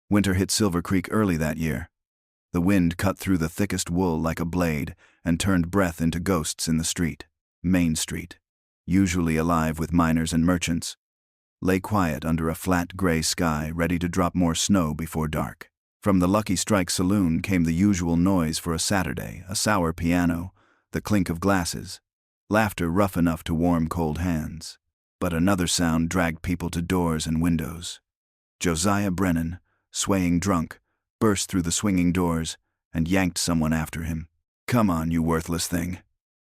Winter hit Silver Creek early that year. The wind cut through the thickest wool like a blade and turned breath into ghosts in the street. Main Street, usually alive with miners and merchants, lay quiet under a flat gray sky ready to drop more snow before dark. From the Lucky Strike saloon came the usual noise for a Saturday, a sour piano, the clink of glasses, laughter rough enough to warm cold hands. But another sound dragged people to doors and windows. Josiah Brennan, swaying drunk, burst through the swinging doors and yanked someone after him. "Come on, you worthless thing."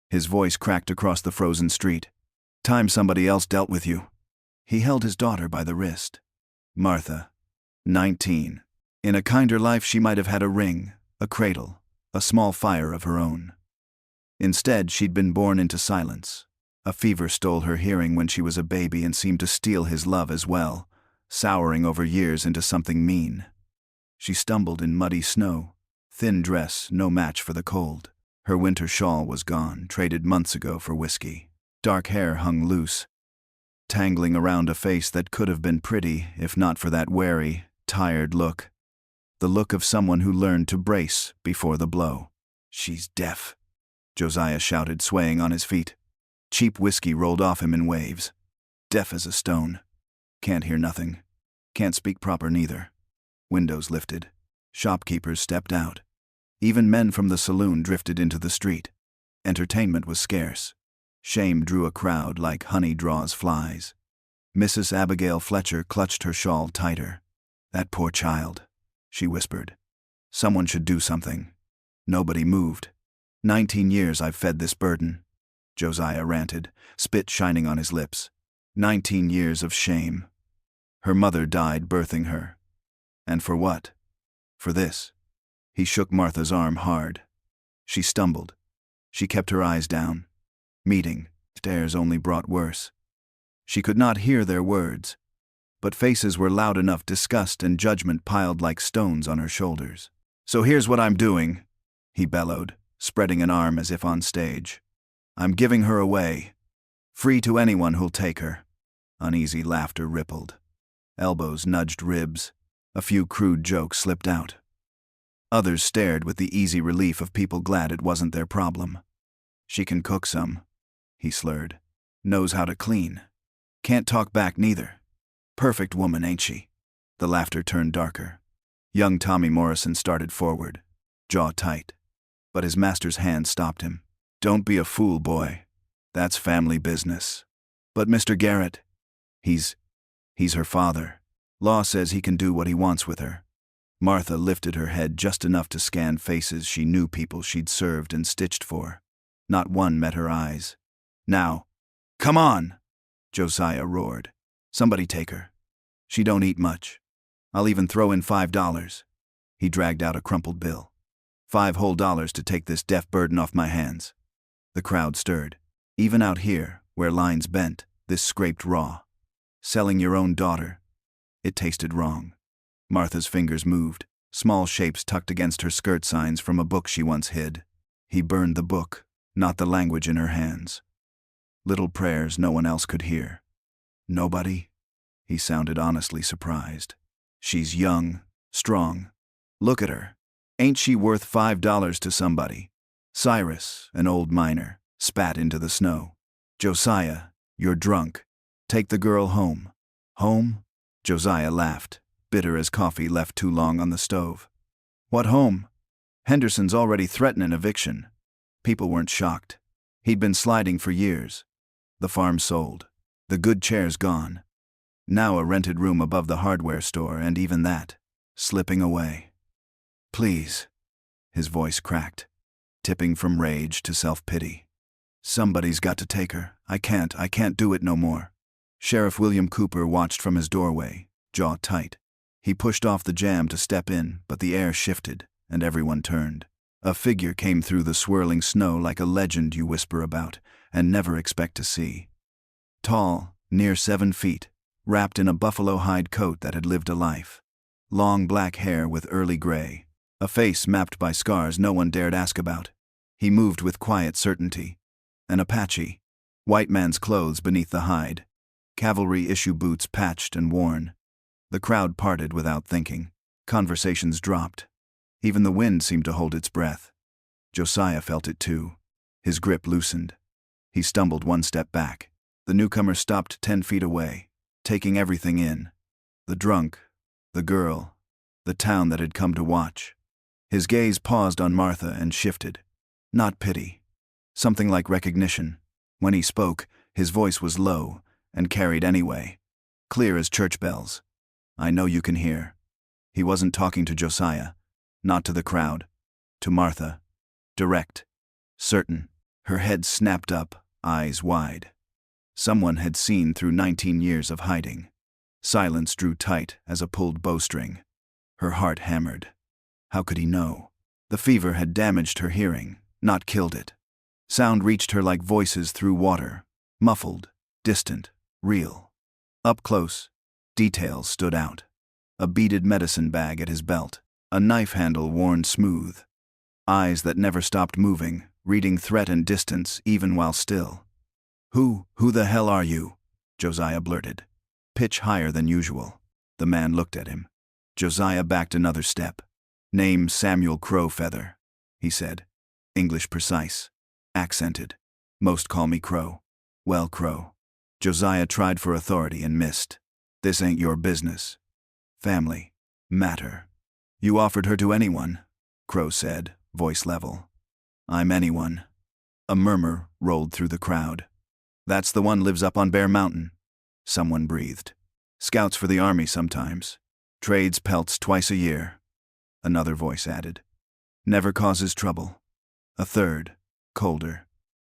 His voice cracked across the frozen street. "Time somebody else dealt with you." He held his daughter by the wrist. Martha, 19. In a kinder life she might have had a ring, a cradle, a small fire of her own. Instead, she'd been born into silence. A fever stole her hearing when she was a baby and seemed to steal his love as well, souring over years into something mean. She stumbled in muddy snow, thin dress no match for the cold. Her winter shawl was gone, traded months ago for whiskey. Dark hair hung loose, tangling around a face that could have been pretty if not for that wary, tired look. The look of someone who learned to brace before the blow. "She's deaf," Josiah shouted, swaying on his feet. Cheap whiskey rolled off him in waves. Deaf as a stone. Can't hear nothing. Can't speak proper neither. Windows lifted. Shopkeepers stepped out. Even men from the saloon drifted into the street. Entertainment was scarce. Shame drew a crowd like honey draws flies. Mrs. Abigail Fletcher clutched her shawl tighter. "That poor child," she whispered. "Someone should do something." Nobody moved. 19 years I've fed this burden," Josiah ranted, spit shining on his lips. 19 years of shame. Her mother died birthing her. And for what? For this. He shook Martha's arm hard. She stumbled. She kept her eyes down. Meeting stares only brought worse. She could not hear their words, but faces were loud enough, disgust and judgment piled like stones on her shoulders. "So here's what I'm doing," he bellowed, spreading an arm as if on stage. "I'm giving her away. Free to anyone who'll take her." Uneasy laughter rippled. Elbows nudged ribs. A few crude jokes slipped out. Others stared with the easy relief of people glad it wasn't their problem. "She can cook some," he slurred. "Knows how to clean. Can't talk back neither. Perfect woman, ain't she?" The laughter turned darker. Young Tommy Morrison started forward, jaw tight. But his master's hand stopped him. "Don't be a fool, boy. That's family business." "But Mr. Garrett, he's her father. Law says he can do what he wants with her." Martha lifted her head just enough to scan faces she knew, people she'd served and stitched for. Not one met her eyes. "Now, come on!" Josiah roared. "Somebody take her. She don't eat much. I'll even throw in $5. He dragged out a crumpled bill. $5 whole to take this deaf burden off my hands." The crowd stirred. Even out here, where lines bent, this scraped raw. Selling your own daughter. It tasted wrong. Martha's fingers moved, small shapes tucked against her skirt signs from a book she once hid. He burned the book, not the language in her hands. Little prayers no one else could hear. "Nobody?" He sounded honestly surprised. "She's young, strong. Look at her. Ain't she worth $5 to somebody?" Cyrus, an old miner, spat into the snow. "Josiah, you're drunk. Take the girl home." "Home?" Josiah laughed, bitter as coffee left too long on the stove. "What home? Henderson's already threatening eviction." People weren't shocked. He'd been sliding for years. The farm sold. The good chairs gone. Now a rented room above the hardware store, and even that, slipping away. "Please," his voice cracked, tipping from rage to self-pity. "Somebody's got to take her. I can't do it no more." Sheriff William Cooper watched from his doorway, jaw tight. He pushed off the jam to step in, but the air shifted, and everyone turned. A figure came through the swirling snow like a legend you whisper about and never expect to see. Tall, near 7 feet, wrapped in a buffalo hide coat that had lived a life. Long black hair with early gray. A face mapped by scars no one dared ask about. He moved with quiet certainty. An Apache. White man's clothes beneath the hide. Cavalry issue boots patched and worn. The crowd parted without thinking. Conversations dropped. Even the wind seemed to hold its breath. Josiah felt it too. His grip loosened. He stumbled one step back. The newcomer stopped 10 feet away, taking everything in. The drunk, the girl, the town that had come to watch. His gaze paused on Martha and shifted. Not pity. Something like recognition. When he spoke, his voice was low and carried anyway. Clear as church bells. I know you can hear. He wasn't talking to Josiah. Not to the crowd. To Martha. Direct. Certain. Her head snapped up, eyes wide. Someone had seen through 19 years of hiding. Silence drew tight as a pulled bowstring. Her heart hammered. How could he know? The fever had damaged her hearing, not killed it. Sound reached her like voices through water, muffled, distant, real. Up close, details stood out. A beaded medicine bag at his belt, a knife handle worn smooth. Eyes that never stopped moving, reading threat and distance even while still. Who the hell are you? Josiah blurted. Pitch higher than usual. The man looked at him. Josiah backed another step. Name Samuel Crowfeather, he said. English precise. Accented. Most call me Crow. Well, Crow. Josiah tried for authority and missed. This ain't your business. Family. Matter. You offered her to anyone, Crow said, voice level. I'm anyone. A murmur rolled through the crowd. That's the one lives up on Bear Mountain. Someone breathed. Scouts for the army sometimes. Trades pelts twice a year. Another voice added. Never causes trouble. A third, colder.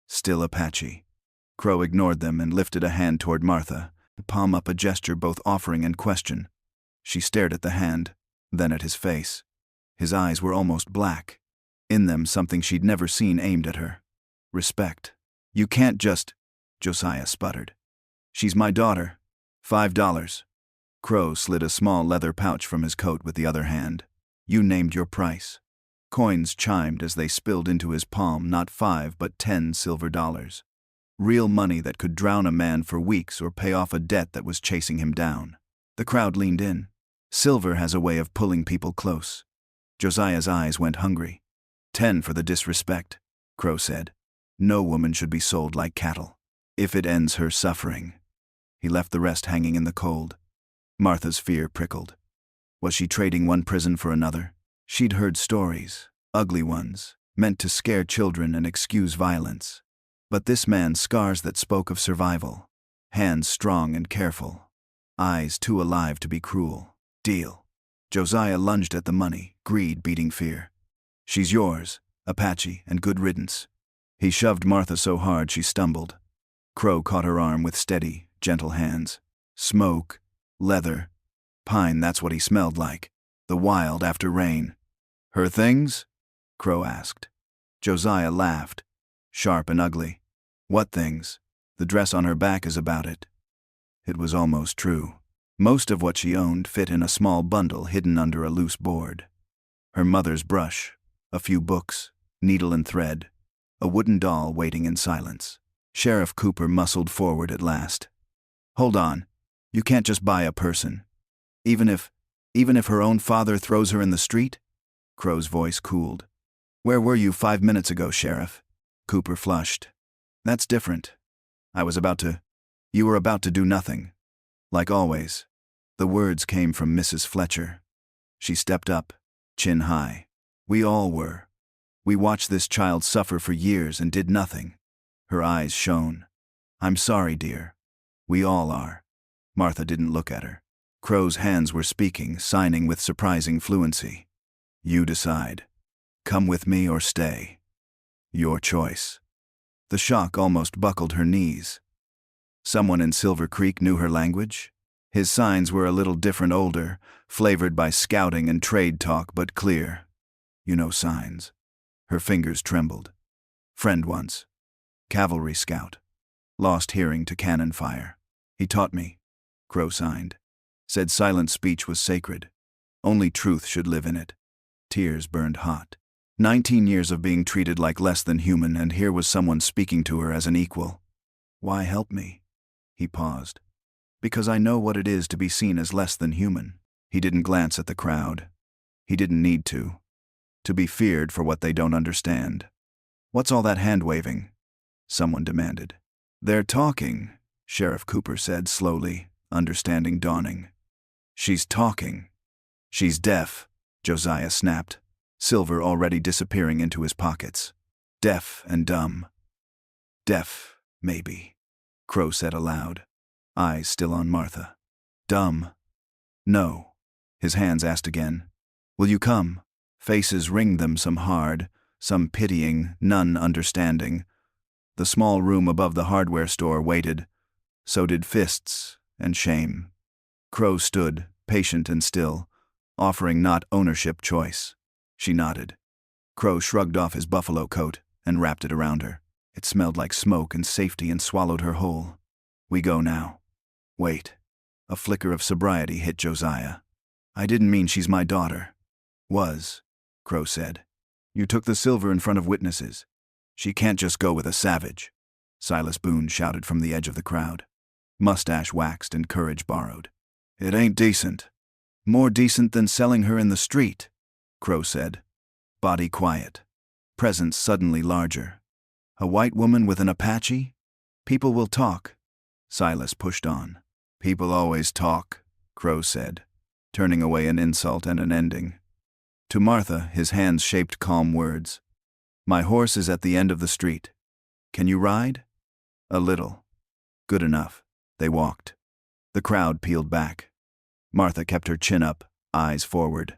Still Apache. Crow ignored them and lifted a hand toward Martha, palm up, a gesture both offering and question. She stared at the hand, then at his face. His eyes were almost black. In them something she'd never seen aimed at her. Respect. You can't just... Josiah sputtered. She's my daughter. $5. Crow slid a small leather pouch from his coat with the other hand. You named your price. Coins chimed as they spilled into his palm, not 5 but 10 silver dollars. Real money that could drown a man for weeks or pay off a debt that was chasing him down. The crowd leaned in. Silver has a way of pulling people close. Josiah's eyes went hungry. 10 for the disrespect, Crow said. No woman should be sold like cattle. If it ends her suffering. He left the rest hanging in the cold. Martha's fear prickled. Was she trading one prison for another? She'd heard stories, ugly ones, meant to scare children and excuse violence. But this man's scars that spoke of survival. Hands strong and careful. Eyes too alive to be cruel. Deal. Josiah lunged at the money, greed beating fear. She's yours, Apache, and good riddance. He shoved Martha so hard she stumbled. Crow caught her arm with steady, gentle hands. Smoke, leather, pine, that's what he smelled like. The wild after rain. Her things? Crow asked. Josiah laughed. Sharp and ugly. What things? The dress on her back is about it. It was almost true. Most of what she owned fit in a small bundle hidden under a loose board. Her mother's brush, a few books, needle and thread, a wooden doll waiting in silence. Sheriff Cooper muscled forward at last. Hold on. You can't just buy a person. Even if her own father throws her in the street? Crow's voice cooled. Where were you 5 minutes ago, Sheriff? Cooper flushed. That's different. You were about to do nothing. Like always. The words came from Mrs. Fletcher. She stepped up, chin high. We all were. We watched this child suffer for years and did nothing. Her eyes shone. I'm sorry, dear. We all are. Martha didn't look at her. Crow's hands were speaking, signing with surprising fluency. You decide. Come with me or stay. Your choice. The shock almost buckled her knees. Someone in Silver Creek knew her language? His signs were a little different, older, flavored by scouting and trade talk, but clear. You know signs. Her fingers trembled. Friend once. Cavalry scout. Lost hearing to cannon fire. He taught me. Crow signed. Said silent speech was sacred. Only truth should live in it. Tears burned hot. 19 years of being treated like less than human, and here was someone speaking to her as an equal. Why help me? He paused. Because I know what it is to be seen as less than human. He didn't glance at the crowd. He didn't need to. To be feared for what they don't understand. What's all that hand-waving? Someone demanded. They're talking, Sheriff Cooper said slowly, understanding dawning. She's talking. She's deaf, Josiah snapped, silver already disappearing into his pockets. Deaf and dumb. Deaf, maybe, Crow said aloud, eyes still on Martha. Dumb? No. His hands asked again. Will you come? Faces ringed them, some hard, some pitying, none understanding. The small room above the hardware store waited. So did fists and shame. Crow stood, patient and still, offering not ownership choice. She nodded. Crow shrugged off his buffalo coat and wrapped it around her. It smelled like smoke and safety and swallowed her whole. We go now. Wait. A flicker of sobriety hit Josiah. I didn't mean she's my daughter. Was, Crow said. You took the silver in front of witnesses. She can't just go with a savage, Silas Boone shouted from the edge of the crowd. Mustache waxed and courage borrowed. It ain't decent. More decent than selling her in the street, Crow said. Body quiet. Presence suddenly larger. A white woman with an Apache? People will talk. Silas pushed on. People always talk, Crow said, turning away an insult and an ending. To Martha, his hands shaped calm words. My horse is at the end of the street. Can you ride? A little. Good enough. They walked. The crowd peeled back. Martha kept her chin up, eyes forward.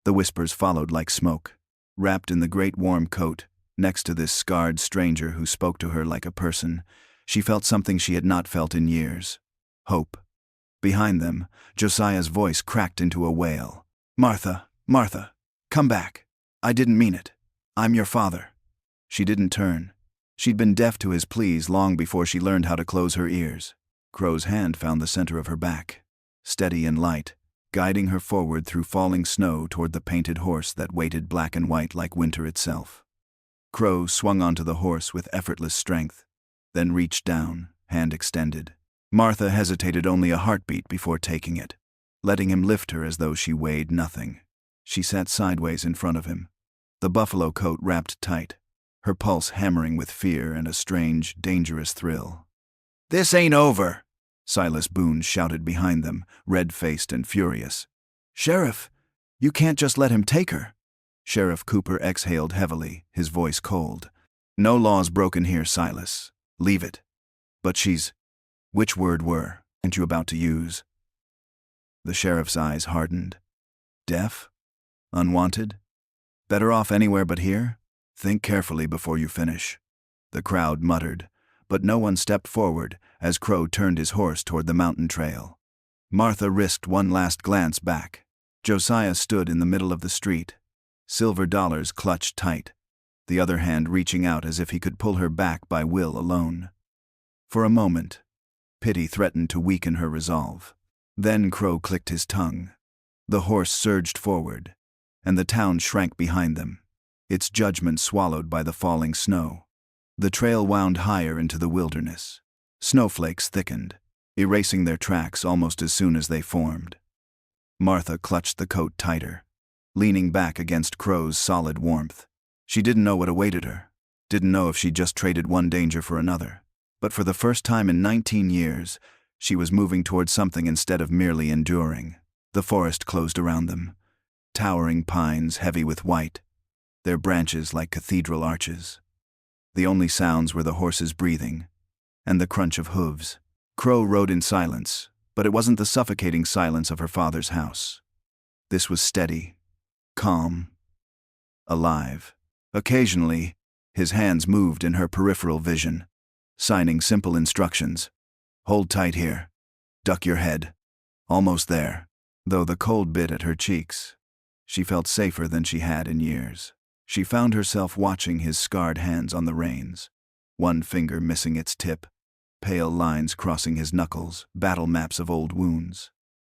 The whispers followed like smoke. Wrapped in the great warm coat, next to this scarred stranger who spoke to her like a person, she felt something she had not felt in years. Hope. Behind them, Josiah's voice cracked into a wail. Martha, Martha, come back. I didn't mean it. I'm your father. She didn't turn. She'd been deaf to his pleas long before she learned how to close her ears. Crow's hand found the center of her back, steady and light, guiding her forward through falling snow toward the painted horse that waited black and white like winter itself. Crow swung onto the horse with effortless strength, then reached down, hand extended. Martha hesitated only a heartbeat before taking it, letting him lift her as though she weighed nothing. She sat sideways in front of him, the buffalo coat wrapped tight, her pulse hammering with fear and a strange, dangerous thrill. This ain't over, Silas Boone shouted behind them, red-faced and furious. Sheriff, you can't just let him take her. Sheriff Cooper exhaled heavily, his voice cold. No laws broken here, Silas. Leave it. But she's... Which word aren't you about to use? The sheriff's eyes hardened. Deaf? Unwanted? Better off anywhere but here? Think carefully before you finish. The crowd muttered, but no one stepped forward as Crow turned his horse toward the mountain trail. Martha risked one last glance back. Josiah stood in the middle of the street, silver dollars clutched tight, the other hand reaching out as if he could pull her back by will alone. For a moment, pity threatened to weaken her resolve. Then Crow clicked his tongue. The horse surged forward, and the town shrank behind them, its judgment swallowed by the falling snow. The trail wound higher into the wilderness. Snowflakes thickened, erasing their tracks almost as soon as they formed. Martha clutched the coat tighter, leaning back against Crow's solid warmth. She didn't know what awaited her, didn't know if she'd just traded one danger for another. But for the first time in 19 years, she was moving toward something instead of merely enduring. The forest closed around them, towering pines heavy with white, their branches like cathedral arches. The only sounds were the horse's breathing and the crunch of hooves. Crow rode in silence, but it wasn't the suffocating silence of her father's house. This was steady, calm, alive. Occasionally, his hands moved in her peripheral vision, signing simple instructions. Hold tight here. Duck your head. Almost there. Though the cold bit at her cheeks, she felt safer than she had in years. She found herself watching his scarred hands on the reins, one finger missing its tip, pale lines crossing his knuckles, battle maps of old wounds.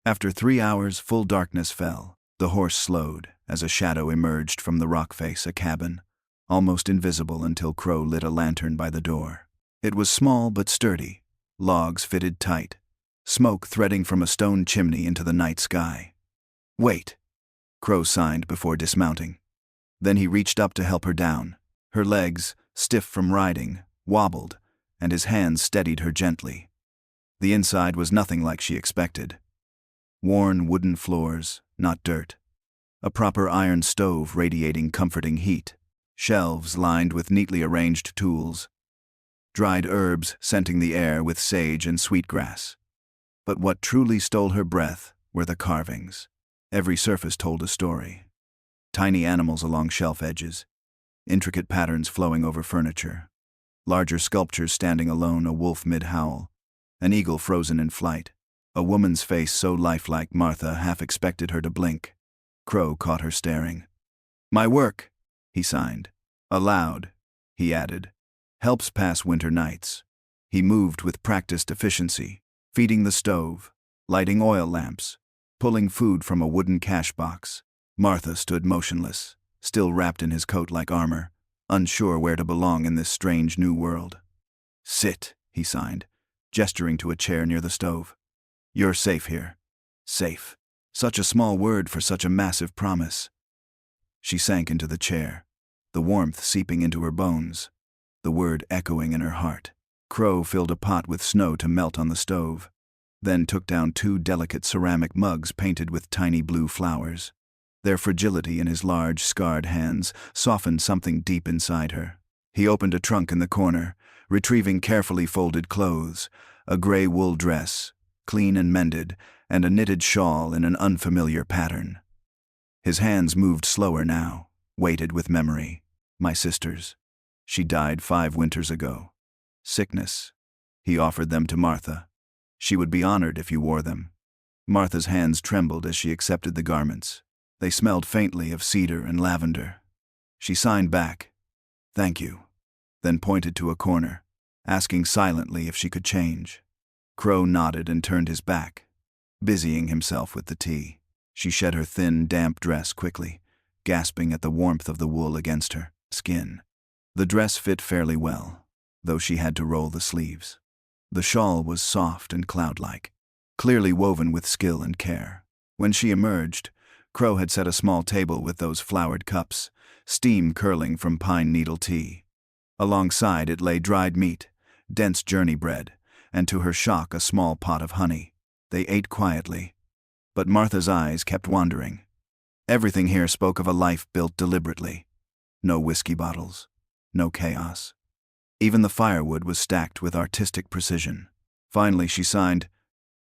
After 3 hours, full darkness fell. The horse slowed as a shadow emerged from the rock face, a cabin, almost invisible until Crow lit a lantern by the door. It was small but sturdy, logs fitted tight, smoke threading from a stone chimney into the night sky. Wait. Crow signed before dismounting. Then he reached up to help her down. Her legs, stiff from riding, wobbled, and his hands steadied her gently. The inside was nothing like she expected. Worn wooden floors, not dirt. A proper iron stove radiating comforting heat. Shelves lined with neatly arranged tools. Dried herbs scenting the air with sage and sweetgrass. But what truly stole her breath were the carvings. Every surface told a story. Tiny animals along shelf edges. Intricate patterns flowing over furniture. Larger sculptures standing alone, a wolf mid-howl. An eagle frozen in flight. A woman's face so lifelike Martha half expected her to blink. Crow caught her staring. "My work," he signed. Aloud, he added, "helps pass winter nights." He moved with practiced efficiency, feeding the stove, lighting oil lamps, pulling food from a wooden cash box. Martha stood motionless, still wrapped in his coat like armor, unsure where to belong in this strange new world. "Sit," he signed, gesturing to a chair near the stove. "You're safe here." Safe. Such a small word for such a massive promise. She sank into the chair, the warmth seeping into her bones, the word echoing in her heart. Crow filled a pot with snow to melt on the stove, then took down 2 delicate ceramic mugs painted with tiny blue flowers. Their fragility in his large, scarred hands softened something deep inside her. He opened a trunk in the corner, retrieving carefully folded clothes, a gray wool dress, clean and mended, and a knitted shawl in an unfamiliar pattern. His hands moved slower now, weighted with memory. My sister's. She died 5 winters ago. Sickness. He offered them to Martha. She would be honored if you wore them. Martha's hands trembled as she accepted the garments. They smelled faintly of cedar and lavender. She signed back, "Thank you," then pointed to a corner, asking silently if she could change. Crow nodded and turned his back, busying himself with the tea. She shed her thin, damp dress quickly, gasping at the warmth of the wool against her skin. The dress fit fairly well, though she had to roll the sleeves. The shawl was soft and cloud-like, clearly woven with skill and care. When she emerged, Crow had set a small table with those flowered cups, steam curling from pine needle tea. Alongside it lay dried meat, dense journey bread, and to her shock a small pot of honey. They ate quietly, but Martha's eyes kept wandering. Everything here spoke of a life built deliberately. No whiskey bottles, no chaos. Even the firewood was stacked with artistic precision. Finally she signed,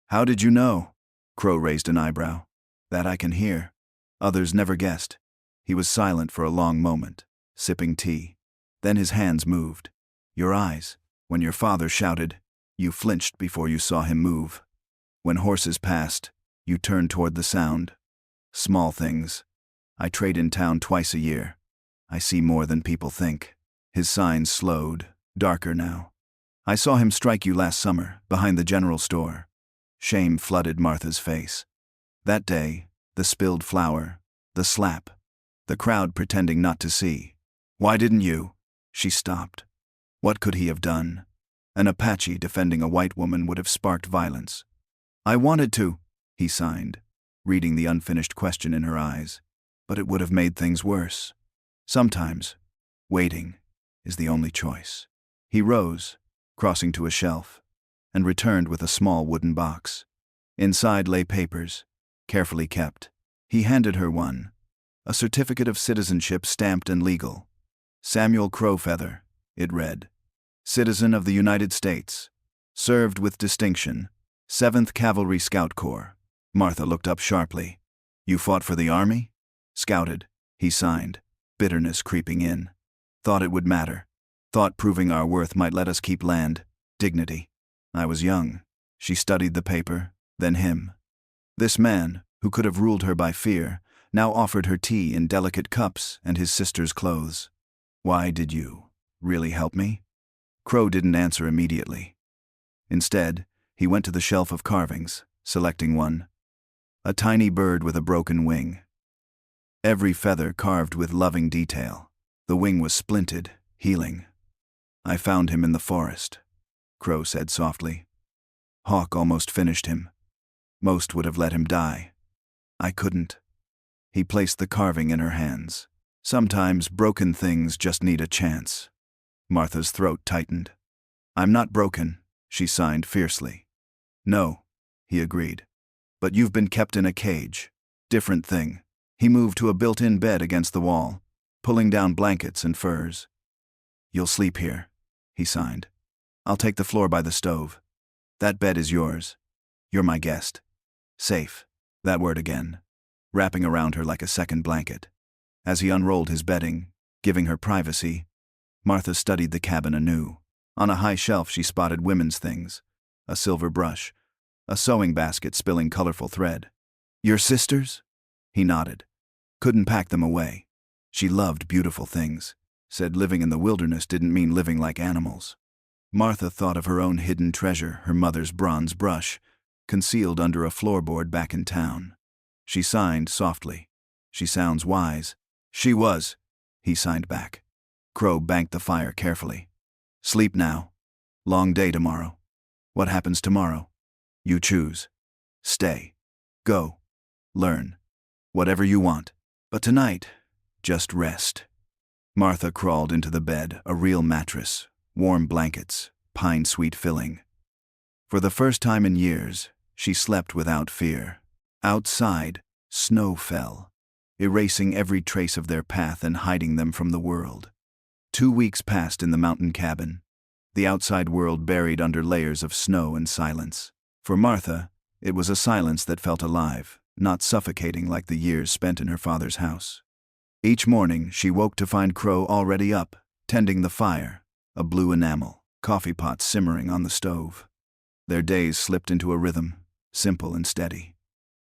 "How did you know?" Crow raised an eyebrow. "That I can hear." Others never guessed. He was silent for a long moment, sipping tea. Then his hands moved. "Your eyes. When your father shouted, you flinched before you saw him move. When horses passed, you turned toward the sound. Small things. I trade in town twice a year. I see more than people think." His signs slowed, darker now. "I saw him strike you last summer, behind the general store." Shame flooded Martha's face. That day, the spilled flour, the slap, the crowd pretending not to see. "Why didn't you?" She stopped. What could he have done? An Apache defending a white woman would have sparked violence. "I wanted to," he signed, reading the unfinished question in her eyes. "But it would have made things worse. Sometimes, waiting is the only choice." He rose, crossing to a shelf, and returned with a small wooden box. Inside lay papers, carefully kept. He handed her one, a certificate of citizenship stamped and legal. Samuel Crowfeather, it read. Citizen of the United States. Served with distinction. 7th Cavalry Scout Corps. Martha looked up sharply. "You fought for the army?" "Scouted," he signed, bitterness creeping in. "Thought it would matter. Thought proving our worth might let us keep land, dignity. I was young." She studied the paper, then him. This man, who could have ruled her by fear, now offered her tea in delicate cups and his sister's clothes. "Why did you really help me?" Crow didn't answer immediately. Instead, he went to the shelf of carvings, selecting one. A tiny bird with a broken wing. Every feather carved with loving detail. The wing was splinted, healing. "I found him in the forest," Crow said softly. "Hawk almost finished him. Most would have let him die. I couldn't." He placed the carving in her hands. Sometimes broken things just need a chance. Martha's throat tightened. I'm not broken, she signed fiercely. No, he agreed. But you've been kept in a cage. Different thing. He moved to a built-in bed against the wall, pulling down blankets and furs. You'll sleep here, he signed. I'll take the floor by the stove. That bed is yours. You're my guest. Safe. That word again, wrapping around her like a second blanket. As he unrolled his bedding, giving her privacy, Martha studied the cabin anew. On a high shelf she spotted women's things, a silver brush, a sewing basket spilling colorful thread. Your sisters? He nodded. Couldn't pack them away. She loved beautiful things, said living in the wilderness didn't mean living like animals. Martha thought of her own hidden treasure, her mother's bronze brush, concealed under a floorboard back in town. She signed softly. She sounds wise. She was, he signed back. Crow banked the fire carefully. Sleep now. Long day tomorrow. What happens tomorrow? You choose. Stay. Go. Learn. Whatever you want. But tonight, just rest. Martha crawled into the bed, a real mattress, warm blankets, pine sweet filling. For the first time in years, she slept without fear. Outside, snow fell, erasing every trace of their path and hiding them from the world. 2 weeks passed in the mountain cabin, the outside world buried under layers of snow and silence. For Martha, it was a silence that felt alive, not suffocating like the years spent in her father's house. Each morning, she woke to find Crow already up, tending the fire, a blue enamel, coffee pot simmering on the stove. Their days slipped into a rhythm, simple and steady.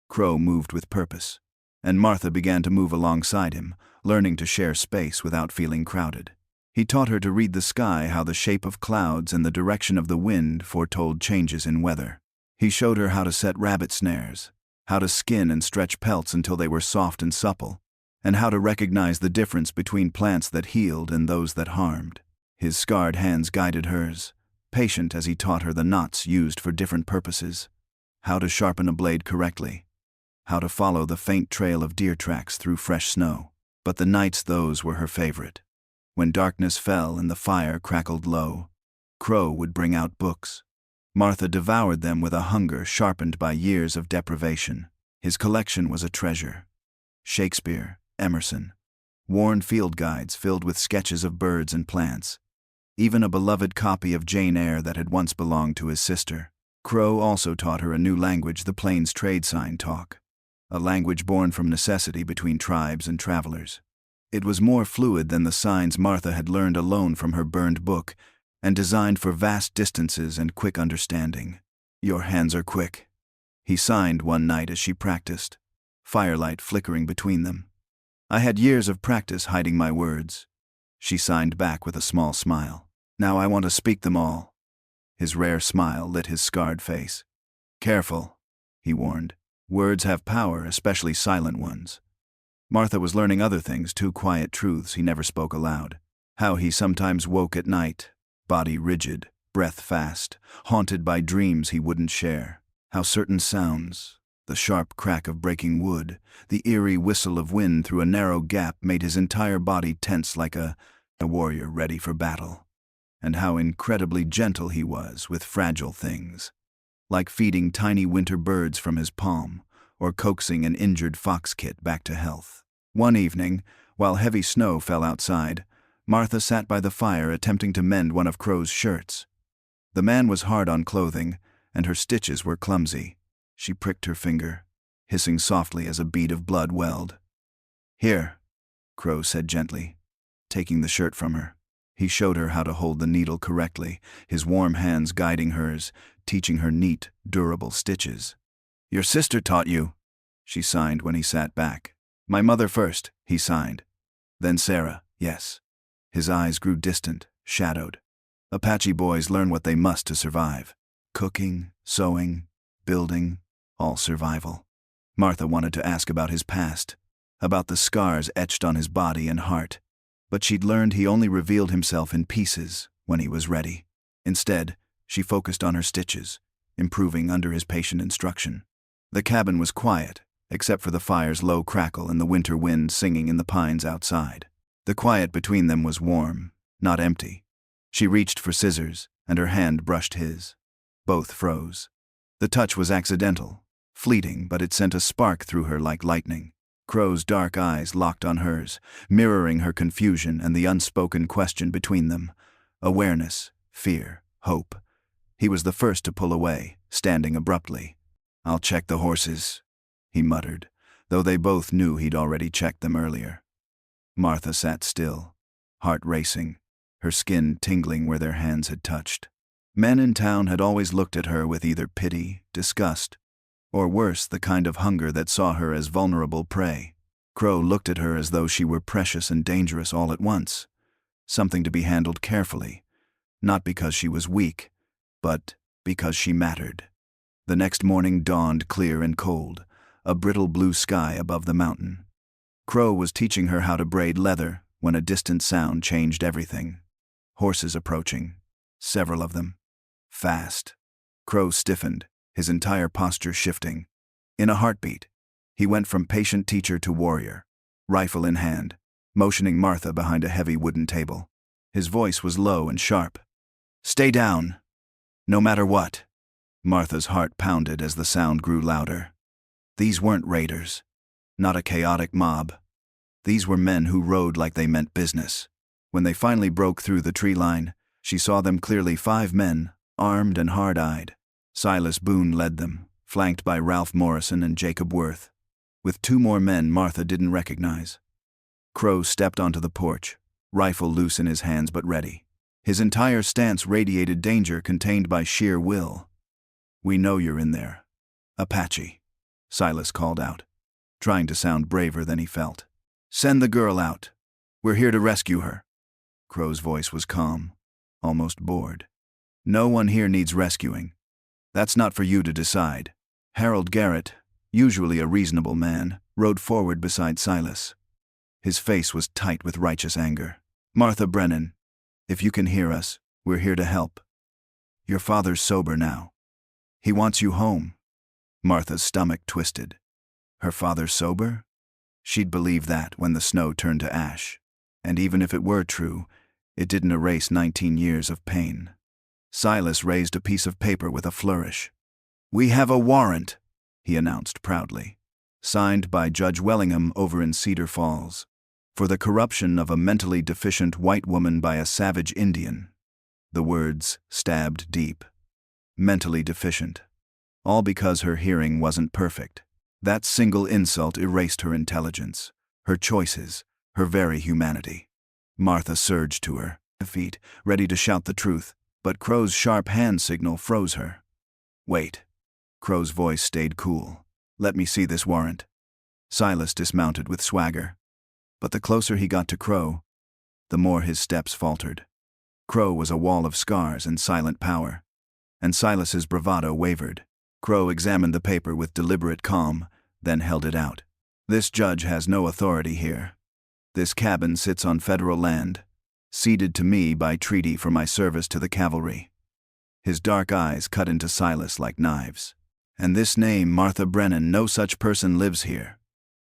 Crow moved with purpose, and Martha began to move alongside him, learning to share space without feeling crowded. He taught her to read the sky, how the shape of clouds and the direction of the wind foretold changes in weather. He showed her how to set rabbit snares, how to skin and stretch pelts until they were soft and supple, and how to recognize the difference between plants that healed and those that harmed. His scarred hands guided hers, patient as he taught her the knots used for different purposes, how to sharpen a blade correctly, how to follow the faint trail of deer tracks through fresh snow. But the nights, those were her favorite. When darkness fell and the fire crackled low, Crow would bring out books. Martha devoured them with a hunger sharpened by years of deprivation. His collection was a treasure. Shakespeare, Emerson, worn field guides filled with sketches of birds and plants, even a beloved copy of Jane Eyre that had once belonged to his sister. Crow also taught her a new language, the Plains trade sign talk, a language born from necessity between tribes and travelers. It was more fluid than the signs Martha had learned alone from her burned book, and designed for vast distances and quick understanding. Your hands are quick, he signed one night as she practiced, firelight flickering between them. I had years of practice hiding my words, she signed back with a small smile. Now I want to speak them all. His rare smile lit his scarred face. Careful, he warned. Words have power, especially silent ones. Martha was learning other things, too, quiet truths he never spoke aloud. How he sometimes woke at night, body rigid, breath fast, haunted by dreams he wouldn't share. How certain sounds, the sharp crack of breaking wood, the eerie whistle of wind through a narrow gap made his entire body tense like a warrior ready for battle. And how incredibly gentle he was with fragile things, like feeding tiny winter birds from his palm, or coaxing an injured fox kit back to health. One evening, while heavy snow fell outside, Martha sat by the fire attempting to mend one of Crow's shirts. The man was hard on clothing, and her stitches were clumsy. She pricked her finger, hissing softly as a bead of blood welled. Here, Crow said gently, taking the shirt from her. He showed her how to hold the needle correctly, his warm hands guiding hers, teaching her neat, durable stitches. Your sister taught you, she signed when he sat back. My mother first, he signed. Then Sarah, yes. His eyes grew distant, shadowed. Apache boys learn what they must to survive. Cooking, sewing, building, all survival. Martha wanted to ask about his past, about the scars etched on his body and heart, but she'd learned he only revealed himself in pieces when he was ready. Instead, she focused on her stitches, improving under his patient instruction. The cabin was quiet, except for the fire's low crackle and the winter wind singing in the pines outside. The quiet between them was warm, not empty. She reached for scissors, and her hand brushed his. Both froze. The touch was accidental, fleeting, but it sent a spark through her like lightning. Crow's dark eyes locked on hers, mirroring her confusion and the unspoken question between them. Awareness, fear, hope. He was the first to pull away, standing abruptly. "I'll check the horses," he muttered, though they both knew he'd already checked them earlier. Martha sat still, heart racing, her skin tingling where their hands had touched. Men in town had always looked at her with either pity, disgust, or worse, the kind of hunger that saw her as vulnerable prey. Crow looked at her as though she were precious and dangerous all at once, something to be handled carefully, not because she was weak, but because she mattered. The next morning dawned clear and cold, a brittle blue sky above the mountain. Crow was teaching her how to braid leather when a distant sound changed everything. Horses approaching, several of them. Fast. Crow stiffened, his entire posture shifting. In a heartbeat, he went from patient teacher to warrior, rifle in hand, motioning Martha behind a heavy wooden table. His voice was low and sharp. "Stay down, no matter what." Martha's heart pounded as the sound grew louder. These weren't raiders, not a chaotic mob. These were men who rode like they meant business. When they finally broke through the tree line, she saw them clearly, 5 men, armed and hard-eyed. Silas Boone led them, flanked by Ralph Morrison and Jacob Worth, with 2 more men Martha didn't recognize. Crow stepped onto the porch, rifle loose in his hands but ready. His entire stance radiated danger contained by sheer will. "We know you're in there, Apache," Silas called out, trying to sound braver than he felt. "Send the girl out. We're here to rescue her." Crow's voice was calm, almost bored. "No one here needs rescuing. That's not for you to decide." Harold Garrett, usually a reasonable man, rode forward beside Silas. His face was tight with righteous anger. "Martha Brennan, if you can hear us, we're here to help. Your father's sober now. He wants you home." Martha's stomach twisted. Her father sober? She'd believe that when the snow turned to ash. And even if it were true, it didn't erase 19 years of pain. Silas raised a piece of paper with a flourish. "We have a warrant," he announced proudly, signed by Judge Wellingham over in Cedar Falls, for the corruption of a mentally deficient white woman by a savage Indian. The words stabbed deep. Mentally deficient. All because her hearing wasn't perfect. That single insult erased her intelligence, her choices, her very humanity. Martha surged to her feet, ready to shout the truth, but Crow's sharp hand signal froze her. "Wait." Crow's voice stayed cool. "Let me see this warrant." Silas dismounted with swagger. But the closer he got to Crow, the more his steps faltered. Crow was a wall of scars and silent power, and Silas's bravado wavered. Crow examined the paper with deliberate calm, then held it out. "This judge has no authority here. This cabin sits on federal land, ceded to me by treaty for my service to the cavalry." His dark eyes cut into Silas like knives. "And this name, Martha Brennan, no such person lives here."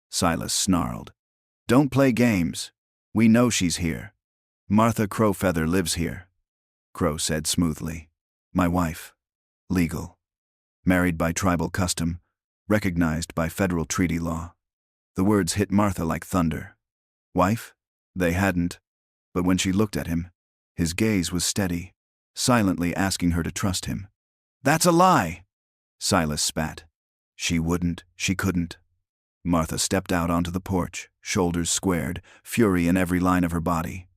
Silas snarled. "Don't play games. We know she's here. Martha Crowfeather lives here." Crow said smoothly. "My wife. Legal. Married by tribal custom. Recognized by federal treaty law." The words hit Martha like thunder. Wife? They hadn't. But when she looked at him, his gaze was steady, silently asking her to trust him. "That's a lie!" Silas spat. She wouldn't, she couldn't. Martha stepped out onto the porch, shoulders squared, fury in every line of her body.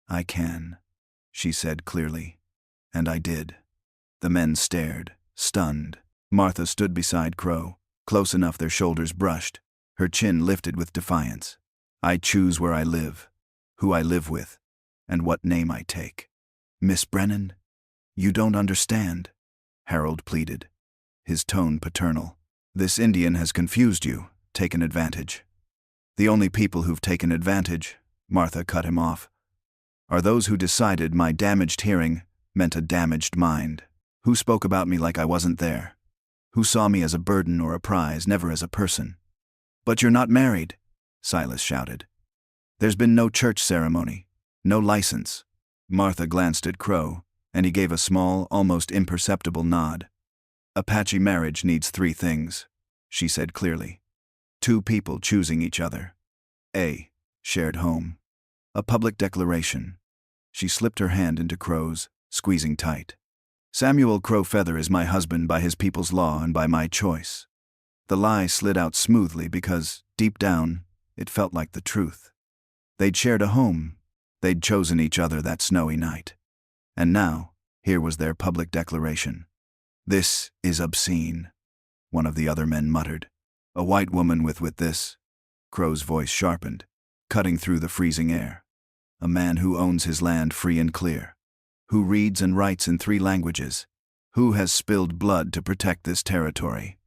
"I can," she said clearly. And I did. The men stared, stunned. Martha stood beside Crow, close enough their shoulders brushed, her chin lifted with defiance. "I choose where I live, who I live with, and what name I take." "Miss Brennan, you don't understand," Harold pleaded, his tone paternal. "This Indian has confused you, taken advantage." "The only people who've taken advantage," Martha cut him off, "are those who decided my damaged hearing meant a damaged mind, who spoke about me like I wasn't there, who saw me as a burden or a prize, never as a person. But you're not married, Silas shouted. There's been no church ceremony, no license. Martha glanced at Crow, and he gave a small, almost imperceptible nod. Apache marriage needs 3 things, she said clearly. 2 people choosing each other. A shared home. A public declaration. She slipped her hand into Crow's, squeezing tight. Samuel Crow Feather is my husband by his people's law and by my choice. The lie slid out smoothly because, deep down, it felt like the truth. They'd shared a home. They'd chosen each other that snowy night. And now, here was their public declaration. This is obscene, one of the other men muttered. A white woman with this. Crow's voice sharpened, cutting through the freezing air. A man who owns his land free and clear. Who reads and writes in 3 languages. Who has spilled blood to protect this territory.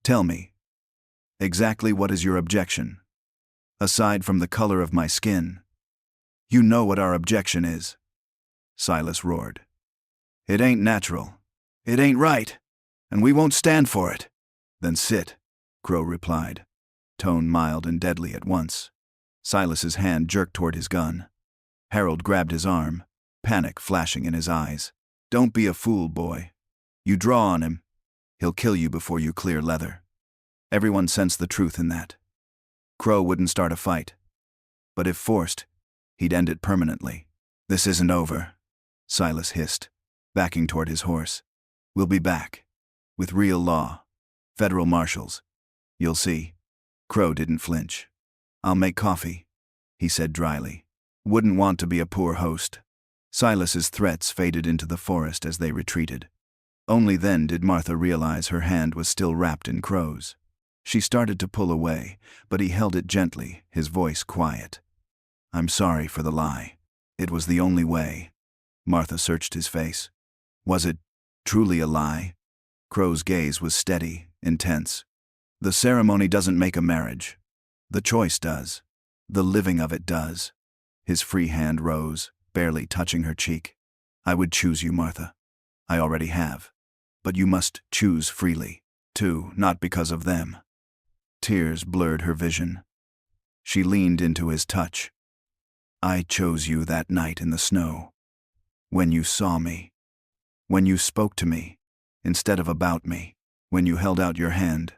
Tell me, exactly what is your objection? Aside from the color of my skin. You know what our objection is. Silas roared. It ain't natural. It ain't right. And we won't stand for it. Then sit, Crow replied, tone mild and deadly at once. Silas's hand jerked toward his gun. Harold grabbed his arm, panic flashing in his eyes. Don't be a fool, boy. You draw on him. He'll kill you before you clear leather. Everyone sensed the truth in that. Crow wouldn't start a fight. But if forced, he'd end it permanently. This isn't over, Silas hissed, backing toward his horse. We'll be back. With real law. Federal marshals. You'll see. Crow didn't flinch. I'll make coffee, he said dryly. Wouldn't want to be a poor host. Silas's threats faded into the forest as they retreated. Only then did Martha realize her hand was still wrapped in Crow's. She started to pull away, but he held it gently, his voice quiet. I'm sorry for the lie. It was the only way. Martha searched his face. Was it truly a lie? Crow's gaze was steady, intense. The ceremony doesn't make a marriage. The choice does. The living of it does. His free hand rose, barely touching her cheek. I would choose you, Martha. I already have. But you must choose freely, too, not because of them. Tears blurred her vision. She leaned into his touch. I chose you that night in the snow. When you saw me. When you spoke to me, instead of about me. When you held out your hand.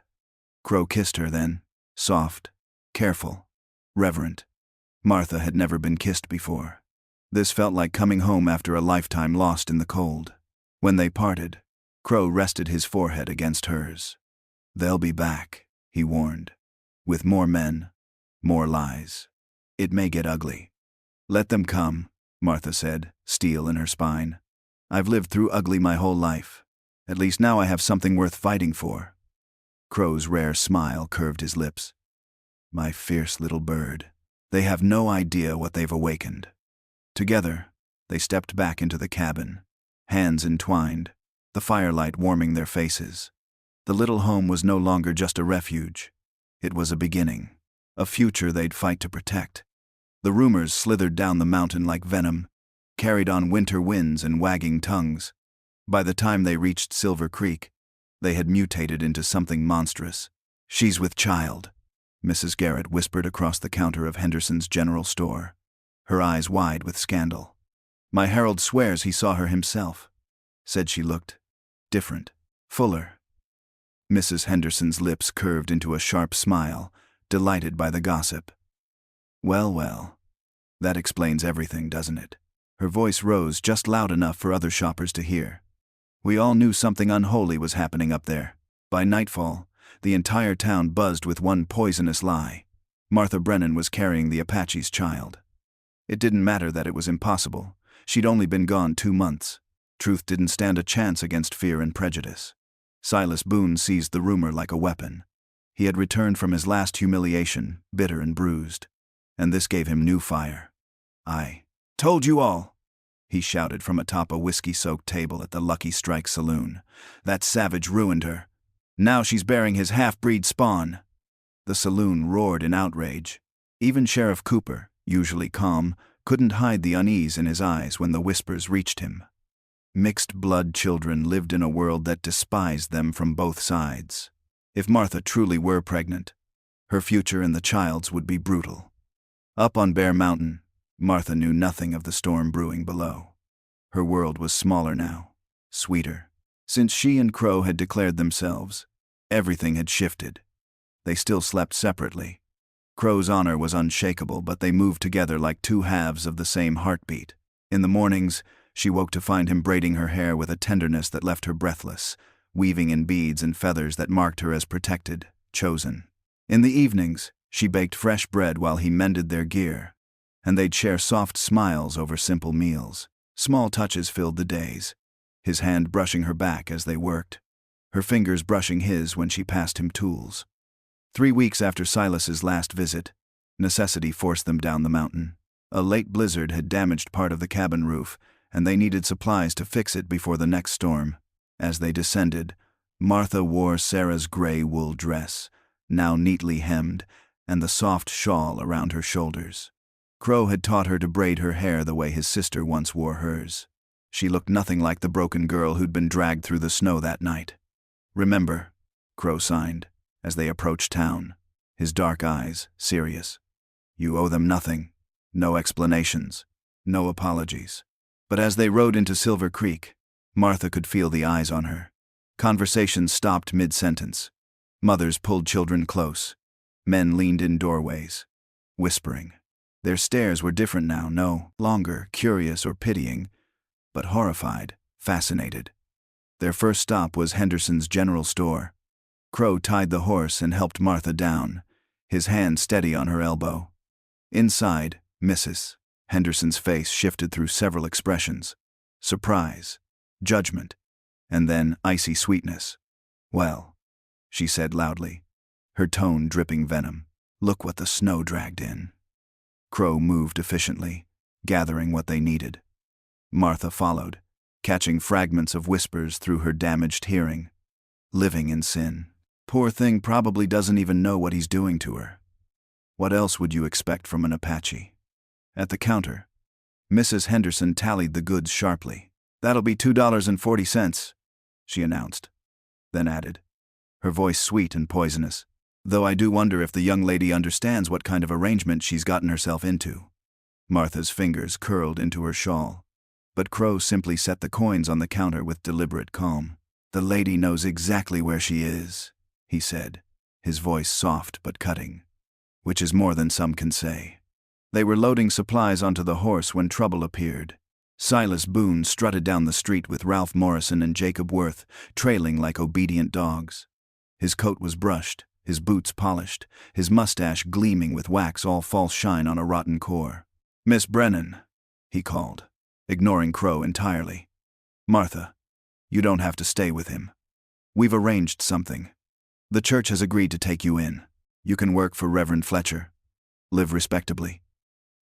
Crow kissed her then, soft, careful, reverent. Martha had never been kissed before. This felt like coming home after a lifetime lost in the cold. When they parted, Crow rested his forehead against hers. They'll be back, he warned. With more men, more lies. It may get ugly. Let them come, Martha said, steel in her spine. I've lived through ugly my whole life. At least now I have something worth fighting for. Crow's rare smile curved his lips. My fierce little bird. They have no idea what they've awakened. Together, they stepped back into the cabin, hands entwined, the firelight warming their faces. The little home was no longer just a refuge. It was a beginning, a future they'd fight to protect. The rumors slithered down the mountain like venom, carried on winter winds and wagging tongues. By the time they reached Silver Creek, they had mutated into something monstrous. She's with child, Mrs. Garrett whispered across the counter of Henderson's general store, her eyes wide with scandal. My Harold swears he saw her himself. Said she looked different, fuller. Mrs. Henderson's lips curved into a sharp smile, delighted by the gossip. Well, well, that explains everything, doesn't it? Her voice rose just loud enough for other shoppers to hear. We all knew something unholy was happening up there. By nightfall, the entire town buzzed with one poisonous lie. Martha Brennan was carrying the Apache's child. It didn't matter that it was impossible. She'd only been gone 2 months. Truth didn't stand a chance against fear and prejudice. Silas Boone seized the rumor like a weapon. He had returned from his last humiliation, bitter and bruised. And this gave him new fire. I told you all, he shouted from atop a whiskey-soaked table at the Lucky Strike saloon. That savage ruined her. Now she's bearing his half-breed spawn. The saloon roared in outrage. Even Sheriff Cooper, usually calm, couldn't hide the unease in his eyes when the whispers reached him. Mixed-blood children lived in a world that despised them from both sides. If Martha truly were pregnant, Her future and the child's would be brutal. Up on Bear Mountain, Martha knew nothing of the storm brewing below. Her world was smaller now, sweeter. Since she and Crow had declared themselves, everything had shifted. They still slept separately. Crow's honor was unshakable, but they moved together like two halves of the same heartbeat. In the mornings, she woke to find him braiding her hair with a tenderness that left her breathless, weaving in beads and feathers that marked her as protected, chosen. In the evenings, she baked fresh bread while he mended their gear, and they'd share soft smiles over simple meals. Small touches filled the days, his hand brushing her back as they worked, her fingers brushing his when she passed him tools. 3 weeks after Silas's last visit, necessity forced them down the mountain. A late blizzard had damaged part of the cabin roof, and they needed supplies to fix it before the next storm. As they descended, Martha wore Sarah's gray wool dress, now neatly hemmed, and the soft shawl around her shoulders. Crow had taught her to braid her hair the way his sister once wore hers. She looked nothing like the broken girl who'd been dragged through the snow that night. "Remember," Crow signed, as they approached town, his dark eyes serious. "You owe them nothing. No explanations. No apologies." But as they rode into Silver Creek, Martha could feel the eyes on her. Conversations stopped mid-sentence. Mothers pulled children close. Men leaned in doorways, whispering. Their stares were different now, no longer curious or pitying, but horrified, fascinated. Their first stop was Henderson's general store. Crow tied the horse and helped Martha down, his hand steady on her elbow. Inside, Mrs. Henderson's face shifted through several expressions: surprise, judgment, and then icy sweetness. "Well," she said loudly, her tone dripping venom, "look what the snow dragged in." Crow moved efficiently, gathering what they needed. Martha followed, catching fragments of whispers through her damaged hearing. Living in sin. Poor thing probably doesn't even know what he's doing to her. What else would you expect from an Apache? At the counter, Mrs. Henderson tallied the goods sharply. "That'll be $2.40, she announced, then added, her voice sweet and poisonous, "though I do wonder if the young lady understands what kind of arrangement she's gotten herself into." Martha's fingers curled into her shawl, but Crow simply set the coins on the counter with deliberate calm. "The lady knows exactly where she is," he said, his voice soft but cutting, "which is more than some can say." They were loading supplies onto the horse when trouble appeared. Silas Boone strutted down the street with Ralph Morrison and Jacob Worth, trailing like obedient dogs. His coat was brushed, his boots polished, his mustache gleaming with wax all false shine on a rotten core. "Miss Brennan," he called, ignoring Crow entirely. "Martha, you don't have to stay with him. We've arranged something. The church has agreed to take you in. You can work for Reverend Fletcher. Live respectably."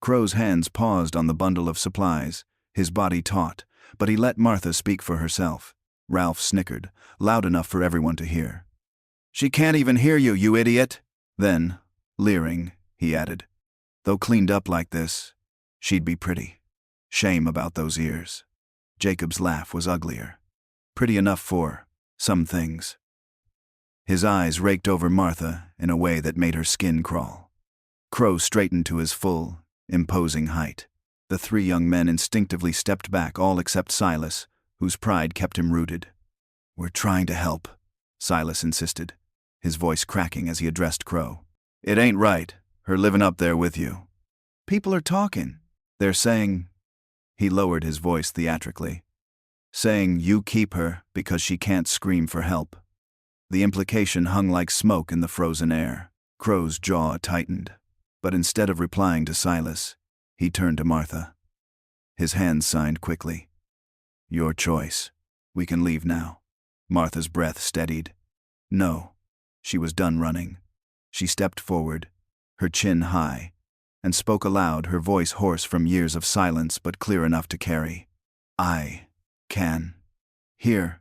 Crow's hands paused on the bundle of supplies, his body taut, but he let Martha speak for herself. Ralph snickered, loud enough for everyone to hear. "She can't even hear you, you idiot!" Then, leering, he added, "Though cleaned up like this, she'd be pretty. Shame about those ears." Jacob's laugh was uglier. "Pretty enough for some things." His eyes raked over Martha in a way that made her skin crawl. Crow straightened to his full, imposing height. The 3 young men instinctively stepped back, all except Silas, whose pride kept him rooted. "We're trying to help," Silas insisted, his voice cracking as he addressed Crow. "It ain't right, her living up there with you. People are talking. They're saying," he lowered his voice theatrically, "saying you keep her because she can't scream for help." The implication hung like smoke in the frozen air. Crow's jaw tightened, but instead of replying to Silas, he turned to Martha. His hands signed quickly. "Your choice. We can leave now." Martha's breath steadied. No, she was done running. She stepped forward, her chin high, and spoke aloud, her voice hoarse from years of silence but clear enough to carry. "I can hear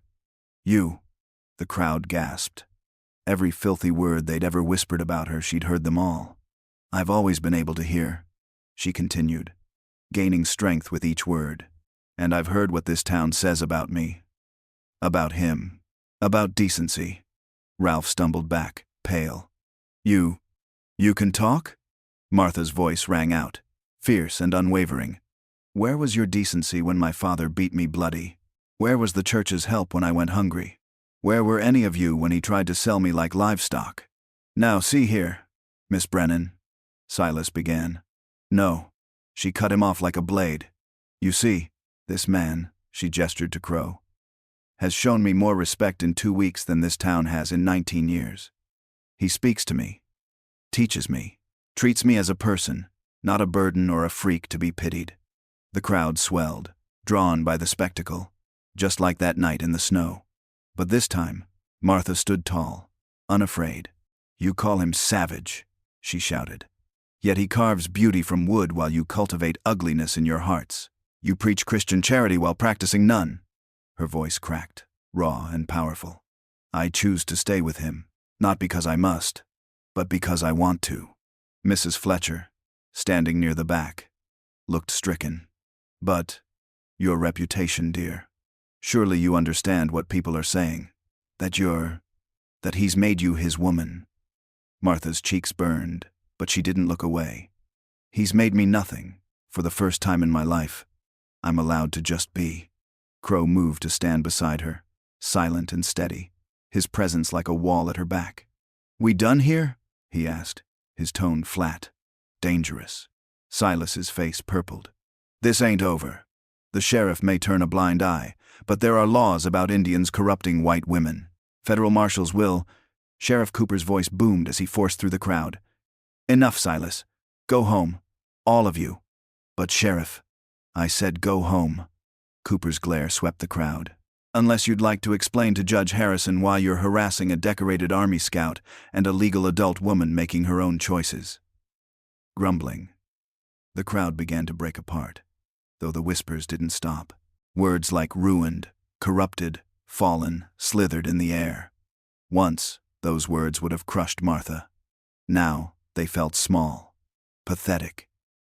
you." The crowd gasped. Every filthy word they'd ever whispered about her, she'd heard them all. "I've always been able to hear," she continued, gaining strength with each word. "And I've heard what this town says about me. About him. About decency." Ralph stumbled back, pale. "You You can talk? Martha's voice rang out, fierce and unwavering. Where was your decency when my father beat me bloody? Where was the church's help when I went hungry? Where were any of you when he tried to sell me like livestock? Now see here, Miss Brennan, Silas began. No. She cut him off like a blade. You see, this man, she gestured to Crow, has shown me more respect in 2 weeks than this town has in 19 years. He speaks to me, teaches me, treats me as a person, not a burden or a freak to be pitied. The crowd swelled, drawn by the spectacle, just like that night in the snow. But this time, Martha stood tall, unafraid. You call him savage, she shouted. Yet he carves beauty from wood while you cultivate ugliness in your hearts. You preach Christian charity while practicing none. Her voice cracked, raw and powerful. I choose to stay with him, not because I must, but because I want to. Mrs. Fletcher, standing near the back, looked stricken. But, your reputation, dear. Surely you understand what people are saying. That he's made you his woman. Martha's cheeks burned, but she didn't look away. He's made me nothing. For the first time in my life, I'm allowed to just be. Crow moved to stand beside her, silent and steady, his presence like a wall at her back. We done here? He asked, his tone flat, dangerous. Silas's face purpled. This ain't over. The sheriff may turn a blind eye, but there are laws about Indians corrupting white women. Federal marshals will. Sheriff Cooper's voice boomed as he forced through the crowd. Enough, Silas. Go home. All of you. But Sheriff, I said go home. Cooper's glare swept the crowd. Unless you'd like to explain to Judge Harrison why you're harassing a decorated Army scout and a legal adult woman making her own choices. Grumbling. The crowd began to break apart, though the whispers didn't stop. Words like ruined, corrupted, fallen, slithered in the air. Once, those words would have crushed Martha. Now, they felt small, pathetic,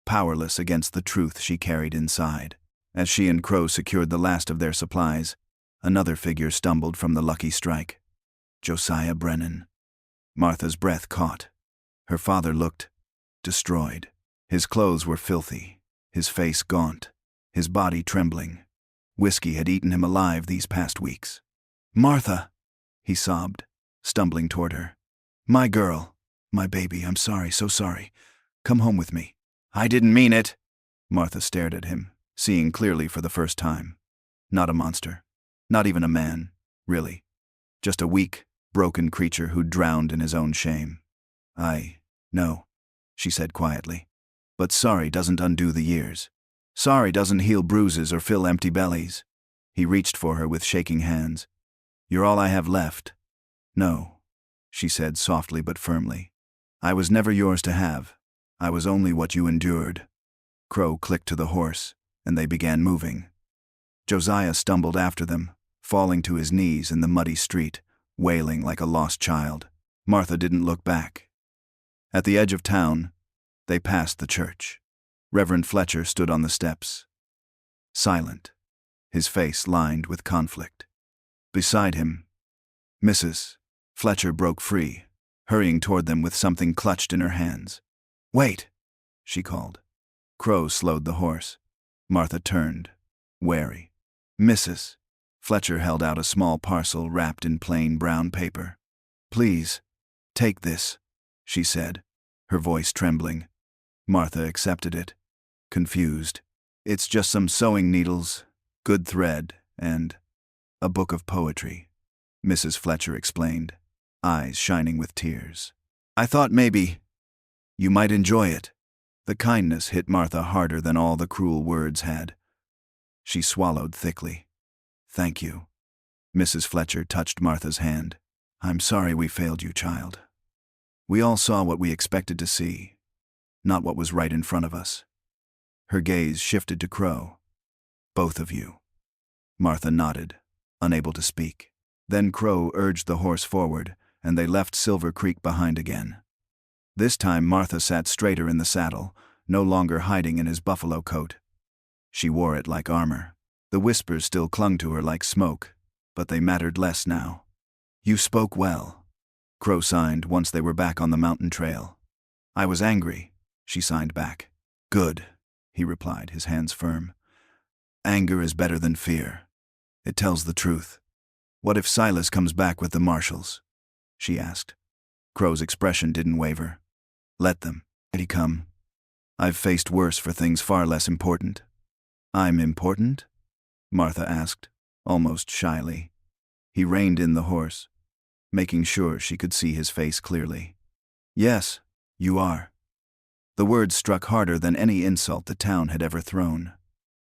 powerless against the truth she carried inside. As she and Crow secured the last of their supplies, another figure stumbled from the lucky strike. Josiah Brennan. Martha's breath caught. Her father looked destroyed. His clothes were filthy, his face gaunt, his body trembling. Whiskey had eaten him alive these past weeks. Martha, he sobbed, stumbling toward her. My girl, my baby, I'm sorry, so sorry. Come home with me. I didn't mean it. Martha stared at him, seeing clearly for the first time. Not a monster. Not even a man, really. Just a weak, broken creature who'd drowned in his own shame. I know, she said quietly. But sorry doesn't undo the years. Sorry doesn't heal bruises or fill empty bellies. He reached for her with shaking hands. You're all I have left. No, she said softly but firmly. I was never yours to have. I was only what you endured. Crow clicked to the horse, and they began moving. Josiah stumbled after them, falling to his knees in the muddy street, wailing like a lost child. Martha didn't look back. At the edge of town, they passed the church. Reverend Fletcher stood on the steps, silent, his face lined with conflict. Beside him, Mrs. Fletcher broke free, hurrying toward them with something clutched in her hands. Wait, she called. Crow slowed the horse. Martha turned, wary. Mrs. Fletcher held out a small parcel wrapped in plain brown paper. Please, take this, she said, her voice trembling. Martha accepted it, confused. It's just some sewing needles, good thread, and a book of poetry, Mrs. Fletcher explained, eyes shining with tears. I thought maybe you might enjoy it. The kindness hit Martha harder than all the cruel words had. She swallowed thickly. Thank you. Mrs. Fletcher touched Martha's hand. I'm sorry we failed you, child. We all saw what we expected to see, not what was right in front of us. Her gaze shifted to Crow. Both of you. Martha nodded, unable to speak. Then Crow urged the horse forward, and they left Silver Creek behind again. This time Martha sat straighter in the saddle, no longer hiding in his buffalo coat. She wore it like armor. The whispers still clung to her like smoke, but they mattered less now. You spoke well, Crow signed once they were back on the mountain trail. I was angry, she signed back. Good, he replied, his hands firm. Anger is better than fear. It tells the truth. What if Silas comes back with the marshals? She asked. Crow's expression didn't waver. Let them. Did he come? I've faced worse for things far less important. I'm important? Martha asked, almost shyly. He reined in the horse, making sure she could see his face clearly. Yes, you are. The words struck harder than any insult the town had ever thrown.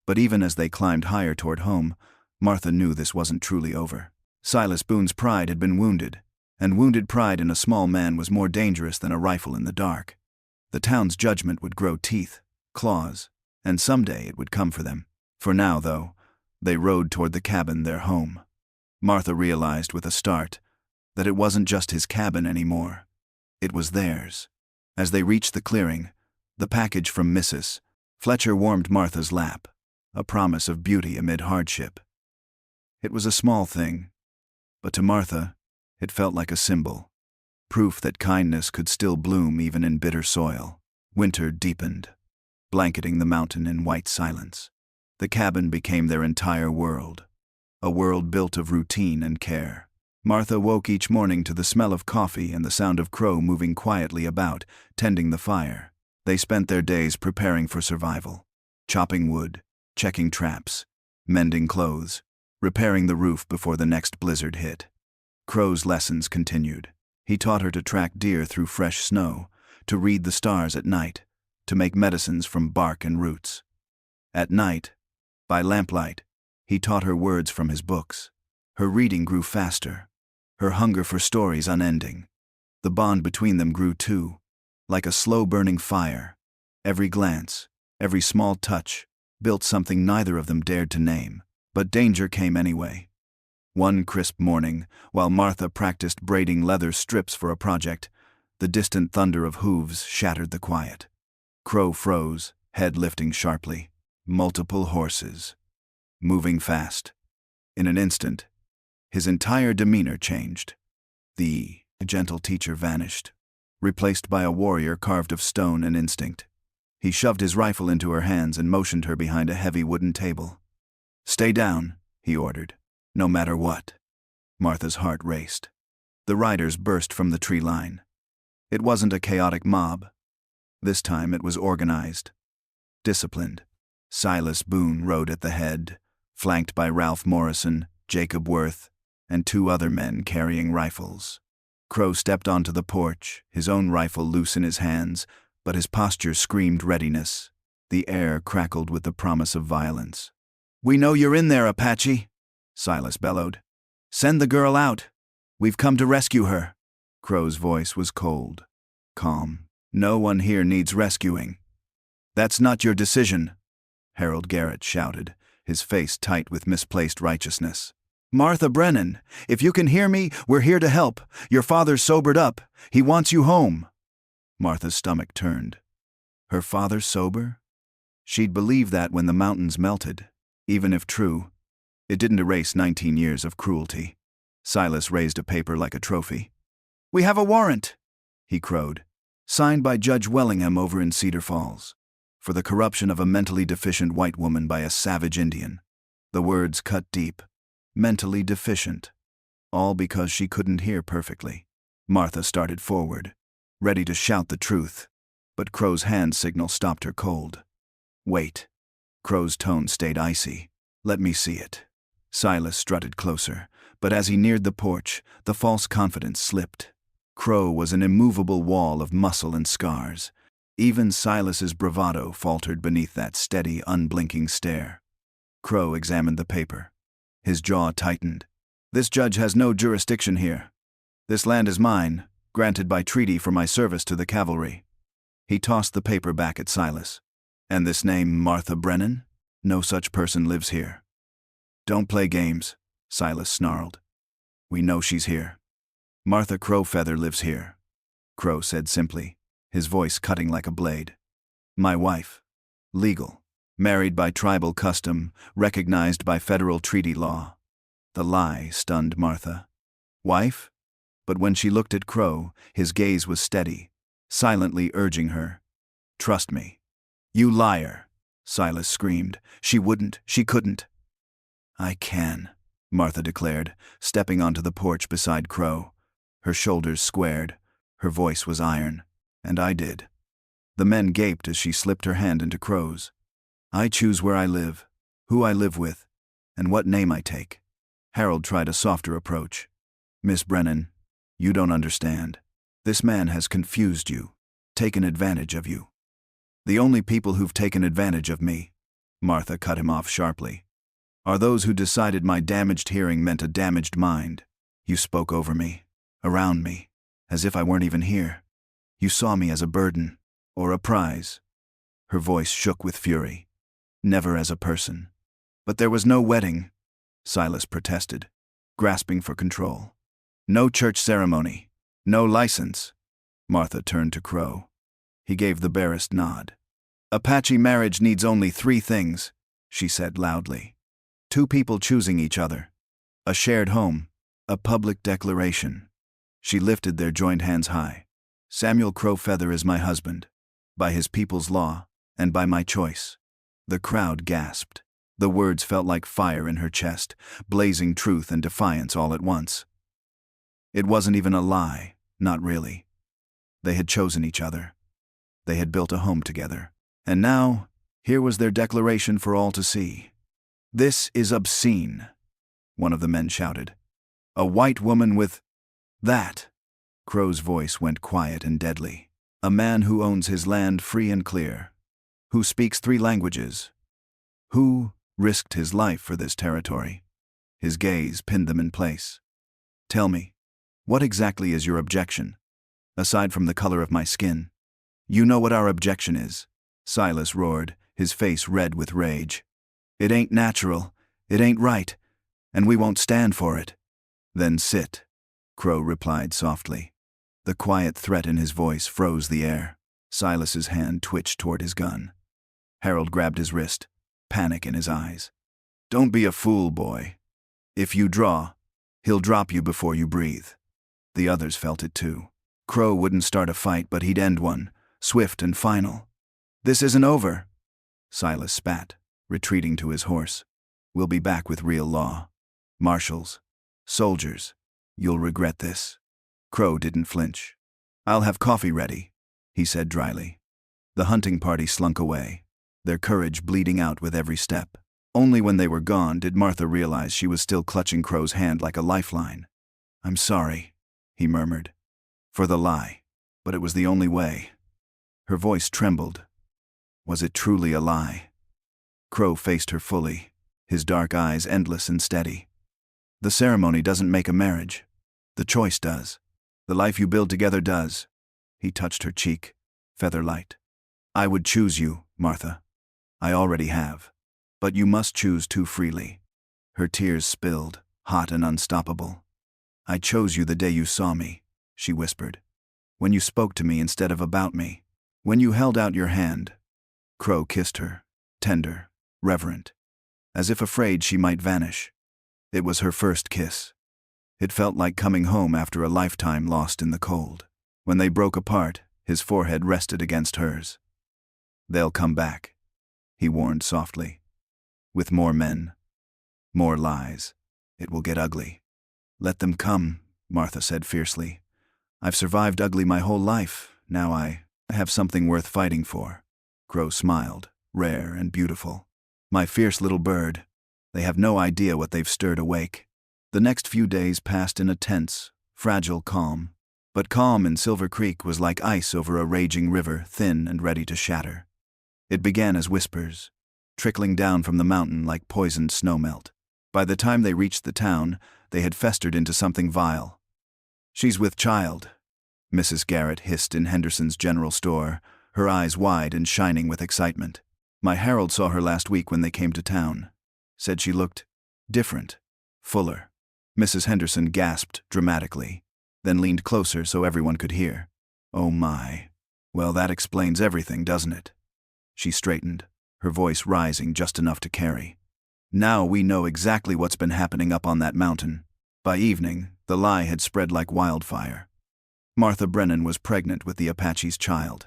But even as they climbed higher toward home, Martha knew this wasn't truly over. Silas Boone's pride had been wounded, and wounded pride in a small man was more dangerous than a rifle in the dark. The town's judgment would grow teeth, claws, and someday it would come for them. For now, though, they rode toward the cabin, their home. Martha realized with a start that it wasn't just his cabin anymore. It was theirs. As they reached the clearing, the package from Mrs. Fletcher warmed Martha's lap, a promise of beauty amid hardship. It was a small thing, but to Martha, it felt like a symbol, proof that kindness could still bloom even in bitter soil. Winter deepened, blanketing the mountain in white silence. The cabin became their entire world, a world built of routine and care. Martha woke each morning to the smell of coffee and the sound of Crow moving quietly about, tending the fire. They spent their days preparing for survival, chopping wood, checking traps, mending clothes, repairing the roof before the next blizzard hit. Crow's lessons continued. He taught her to track deer through fresh snow, to read the stars at night, to make medicines from bark and roots. At night, by lamplight, he taught her words from his books. Her reading grew faster, her hunger for stories unending. The bond between them grew too, like a slow-burning fire. Every glance, every small touch, built something neither of them dared to name. But danger came anyway. One crisp morning, while Martha practiced braiding leather strips for a project, the distant thunder of hooves shattered the quiet. Crow froze, head lifting sharply. Multiple horses, moving fast. In an instant, his entire demeanor changed. The gentle teacher vanished, replaced by a warrior carved of stone and instinct. He shoved his rifle into her hands and motioned her behind a heavy wooden table. Stay down, he ordered, no matter what. Martha's heart raced. The riders burst from the tree line. It wasn't a chaotic mob. This time it was organized, disciplined. Silas Boone rode at the head, flanked by Ralph Morrison, Jacob Worth, and 2 other men carrying rifles. Crow stepped onto the porch, his own rifle loose in his hands, but his posture screamed readiness. The air crackled with the promise of violence. "We know you're in there, Apache," Silas bellowed. "Send the girl out. We've come to rescue her." Crow's voice was cold, calm. "No one here needs rescuing." "That's not your decision," Harold Garrett shouted, his face tight with misplaced righteousness. "Martha Brennan, if you can hear me, we're here to help. Your father's sobered up. He wants you home." Martha's stomach turned. Her father sober? She'd believed that when the mountains melted. Even if true, it didn't erase 19 years of cruelty. Silas raised a paper like a trophy. "We have a warrant," he crowed, "signed by Judge Wellingham over in Cedar Falls, for the corruption of a mentally deficient white woman by a savage Indian." The words cut deep. Mentally deficient. All because she couldn't hear perfectly. Martha started forward, ready to shout the truth, but Crow's hand signal stopped her cold. "Wait." Crow's tone stayed icy. "Let me see it." Silas strutted closer, but as he neared the porch, the false confidence slipped. Crow was an immovable wall of muscle and scars. Even Silas's bravado faltered beneath that steady, unblinking stare. Crow examined the paper. His jaw tightened. "This judge has no jurisdiction here. This land is mine, granted by treaty for my service to the cavalry." He tossed the paper back at Silas. "And this name, Martha Brennan? No such person lives here." "Don't play games," Silas snarled. "We know she's here. Martha Crowfeather lives here," Crow said simply, his voice cutting like a blade. "My wife. Legal. Married by tribal custom, recognized by federal treaty law." The lie stunned Martha. Wife? But when she looked at Crow, his gaze was steady, silently urging her. "Trust me." "You liar," Silas screamed. "She wouldn't, she couldn't." "I can," Martha declared, stepping onto the porch beside Crow. Her shoulders squared, her voice was iron. "And I did." The men gaped as she slipped her hand into Crow's. "I choose where I live, who I live with, and what name I take." Harold tried a softer approach. "Miss Brennan, you don't understand. This man has confused you, taken advantage of you." "The only people who've taken advantage of me," Martha cut him off sharply, "are those who decided my damaged hearing meant a damaged mind. You spoke over me, around me, as if I weren't even here. You saw me as a burden, or a prize." Her voice shook with fury. "Never as a person." "But there was no wedding," Silas protested, grasping for control. "No church ceremony, no license." Martha turned to Crow. He gave the barest nod. "Apache marriage needs only 3 things," she said loudly. 2 people choosing each other, a shared home, a public declaration. She lifted their joined hands high. "Samuel Crowfeather is my husband, by his people's law, and by my choice." The crowd gasped. The words felt like fire in her chest, blazing truth and defiance all at once. It wasn't even a lie, not really. They had chosen each other. They had built a home together. And now, here was their declaration for all to see. "This is obscene," one of the men shouted. "A white woman with that." Crow's voice went quiet and deadly. "A man who owns his land free and clear, who speaks 3 languages, who risked his life for this territory." His gaze pinned them in place. "Tell me, what exactly is your objection, aside from the color of my skin?" "You know what our objection is," Silas roared, his face red with rage. "It ain't natural, it ain't right, and we won't stand for it." "Then sit," Crow replied softly. The quiet threat in his voice froze the air. Silas's hand twitched toward his gun. Harold grabbed his wrist, panic in his eyes. "Don't be a fool, boy. If you draw, he'll drop you before you breathe." The others felt it too. Crow wouldn't start a fight, but he'd end one, swift and final. "This isn't over," Silas spat, retreating to his horse. "We'll be back with real law. Marshals, soldiers, you'll regret this." Crow didn't flinch. "I'll have coffee ready," he said dryly. The hunting party slunk away, their courage bleeding out with every step. Only when they were gone did Martha realize she was still clutching Crow's hand like a lifeline. "I'm sorry," he murmured, "for the lie, but it was the only way." Her voice trembled. Was it truly a lie? Crow faced her fully, his dark eyes endless and steady. "The ceremony doesn't make a marriage. The choice does. The life you build together does." He touched her cheek, feather light. "I would choose you, Martha. I already have. But you must choose too freely." Her tears spilled, hot and unstoppable. "I chose you the day you saw me," she whispered. "When you spoke to me instead of about me. When you held out your hand." Crow kissed her, tender, reverent, as if afraid she might vanish. It was her first kiss. It felt like coming home after a lifetime lost in the cold. When they broke apart, his forehead rested against hers. "They'll come back," he warned softly. "With more men, more lies. It will get ugly." "Let them come," Martha said fiercely. "I've survived ugly my whole life. Now I have something worth fighting for." Crow smiled, rare and beautiful. "My fierce little bird. They have no idea what they've stirred awake." The next few days passed in a tense, fragile calm. But calm in Silver Creek was like ice over a raging river, thin and ready to shatter. It began as whispers, trickling down from the mountain like poisoned snowmelt. By the time they reached the town, they had festered into something vile. "She's with child," Mrs. Garrett hissed in Henderson's general store, her eyes wide and shining with excitement. "My Harold saw her last week when they came to town. Said she looked different, fuller." Mrs. Henderson gasped dramatically, then leaned closer so everyone could hear. "Oh my. Well, that explains everything, doesn't it?" She straightened, her voice rising just enough to carry. "Now we know exactly what's been happening up on that mountain." By evening, the lie had spread like wildfire. Martha Brennan was pregnant with the Apache's child.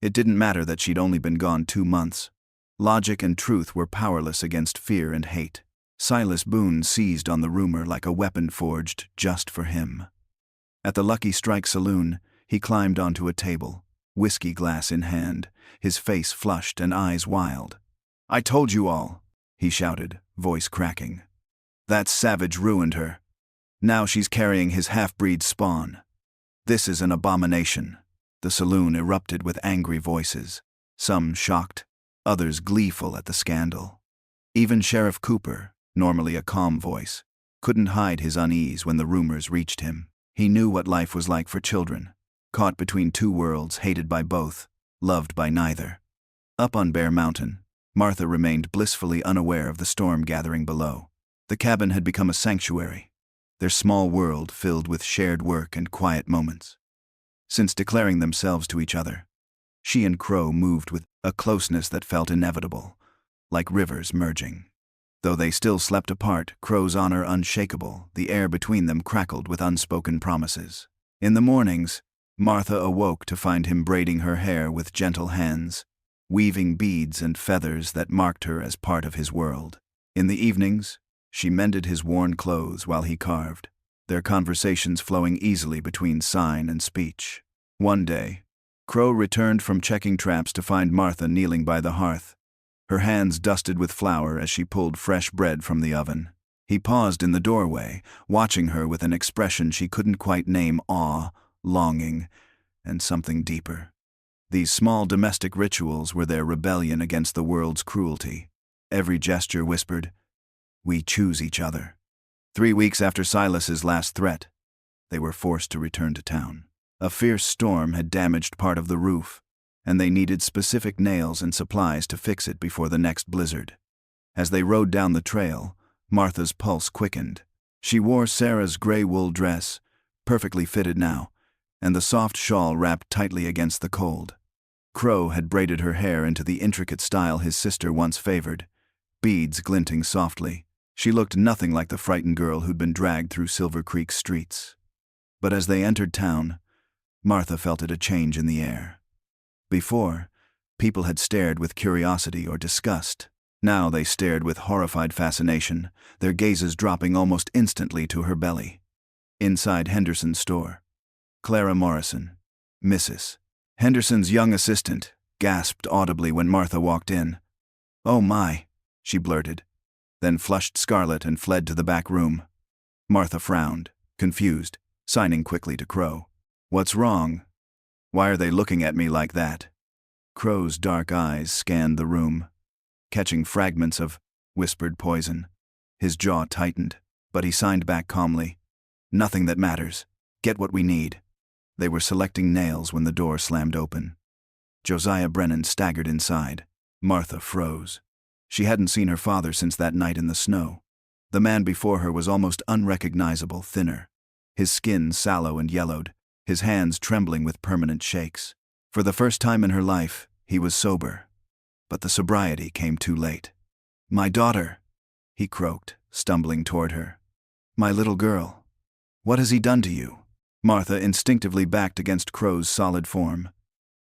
It didn't matter that she'd only been gone 2 months. Logic and truth were powerless against fear and hate. Silas Boone seized on the rumor like a weapon forged just for him. At the Lucky Strike saloon, he climbed onto a table, whiskey glass in hand, his face flushed and eyes wild. "I told you all," he shouted, voice cracking. "That savage ruined her. Now she's carrying his half-breed spawn. This is an abomination." The saloon erupted with angry voices, some shocked, others gleeful at the scandal. Even Sheriff Cooper, normally a calm voice, couldn't hide his unease when the rumors reached him. He knew what life was like for children, caught between 2 worlds, hated by both, loved by neither. Up on Bear Mountain, Martha remained blissfully unaware of the storm gathering below. The cabin had become a sanctuary, their small world filled with shared work and quiet moments. Since declaring themselves to each other, she and Crow moved with a closeness that felt inevitable, like rivers merging. Though they still slept apart, Crow's honor unshakable, the air between them crackled with unspoken promises. In the mornings, Martha awoke to find him braiding her hair with gentle hands, weaving beads and feathers that marked her as part of his world. In the evenings, she mended his worn clothes while he carved, their conversations flowing easily between sign and speech. One day, Crow returned from checking traps to find Martha kneeling by the hearth, her hands dusted with flour as she pulled fresh bread from the oven. He paused in the doorway, watching her with an expression she couldn't quite name: awe, longing, and something deeper. These small domestic rituals were their rebellion against the world's cruelty. Every gesture whispered, "We choose each other." 3 weeks after Silas's last threat, they were forced to return to town. A fierce storm had damaged part of the roof, and they needed specific nails and supplies to fix it before the next blizzard. As they rode down the trail, Martha's pulse quickened. She wore Sarah's gray wool dress, perfectly fitted now, and the soft shawl wrapped tightly against the cold. Crow had braided her hair into the intricate style his sister once favored, beads glinting softly. She looked nothing like the frightened girl who'd been dragged through Silver Creek's streets. But as they entered town, Martha felt a change in the air. Before, people had stared with curiosity or disgust. Now they stared with horrified fascination, their gazes dropping almost instantly to her belly. Inside Henderson's store, Clara Morrison, Mrs. Henderson's young assistant, gasped audibly when Martha walked in. "Oh my," she blurted, then flushed scarlet and fled to the back room. Martha frowned, confused, signing quickly to Crow. "What's wrong? Why are they looking at me like that?" Crow's dark eyes scanned the room, catching fragments of whispered poison. His jaw tightened, but he signed back calmly. "Nothing that matters. Get what we need." They were selecting nails when the door slammed open. Josiah Brennan staggered inside. Martha froze. She hadn't seen her father since that night in the snow. The man before her was almost unrecognizable, thinner, his skin sallow and yellowed, his hands trembling with permanent shakes. For the first time in her life, he was sober. But the sobriety came too late. "My daughter," he croaked, stumbling toward her. "My little girl. What has he done to you?" Martha instinctively backed against Crow's solid form.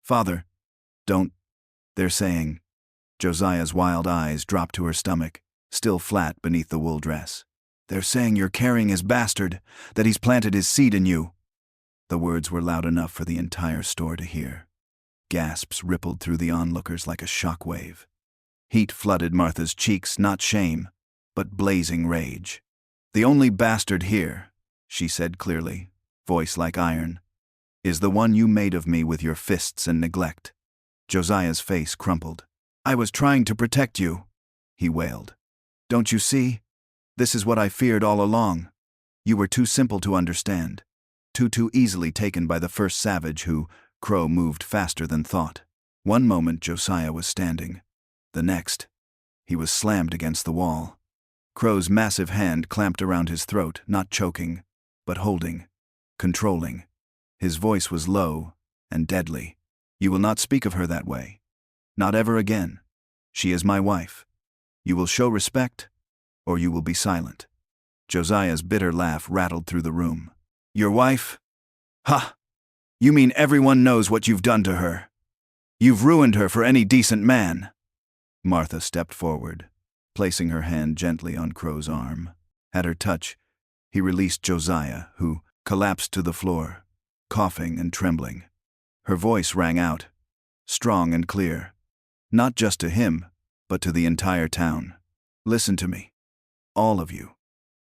"Father, don't," they're saying. Josiah's wild eyes dropped to her stomach, still flat beneath the wool dress. "They're saying you're carrying his bastard, that he's planted his seed in you." The words were loud enough for the entire store to hear. Gasps rippled through the onlookers like a shock wave. Heat flooded Martha's cheeks, not shame, but blazing rage. "The only bastard here," she said clearly, voice like iron, "is the one you made of me with your fists and neglect." Josiah's face crumpled. "I was trying to protect you," he wailed. "Don't you see? This is what I feared all along. You were too simple to understand, too easily taken by the first savage who..." Crow moved faster than thought. One moment Josiah was standing. The next, he was slammed against the wall. Crow's massive hand clamped around his throat, not choking, but holding, controlling. His voice was low and deadly. "You will not speak of her that way. Not ever again. She is my wife. You will show respect, or you will be silent." Josiah's bitter laugh rattled through the room. "Your wife? Ha! You mean everyone knows what you've done to her? You've ruined her for any decent man." Martha stepped forward, placing her hand gently on Crow's arm. At her touch, he released Josiah, who collapsed to the floor, coughing and trembling. Her voice rang out, strong and clear, not just to him, but to the entire town. "Listen to me, all of you,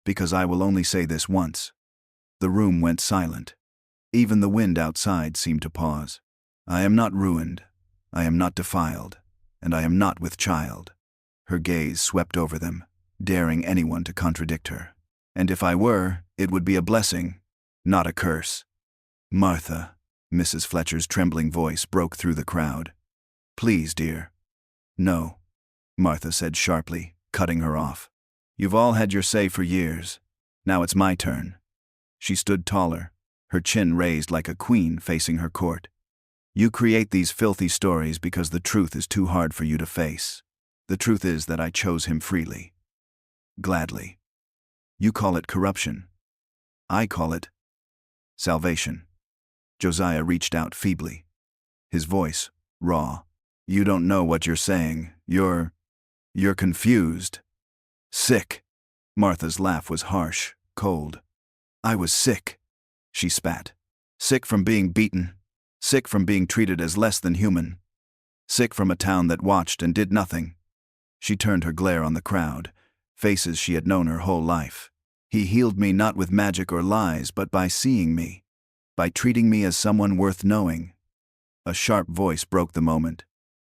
because I will only say this once." The room went silent. Even the wind outside seemed to pause. "I am not ruined, I am not defiled, and I am not with child." Her gaze swept over them, daring anyone to contradict her. "And if I were, it would be a blessing, not a curse." "Martha," Mrs. Fletcher's trembling voice broke through the crowd. "Please, dear." "No," Martha said sharply, cutting her off. "You've all had your say for years. Now it's my turn." She stood taller, her chin raised like a queen facing her court. "You create these filthy stories because the truth is too hard for you to face. The truth is that I chose him freely. Gladly. You call it corruption. I call it salvation." Josiah reached out feebly, his voice raw. "You don't know what you're saying. You're confused. Sick." Martha's laugh was harsh, cold. "I was sick," she spat. "Sick from being beaten. Sick from being treated as less than human. Sick from a town that watched and did nothing." She turned her glare on the crowd, faces she had known her whole life. "He healed me not with magic or lies, but by seeing me, by treating me as someone worth knowing." A sharp voice broke the moment.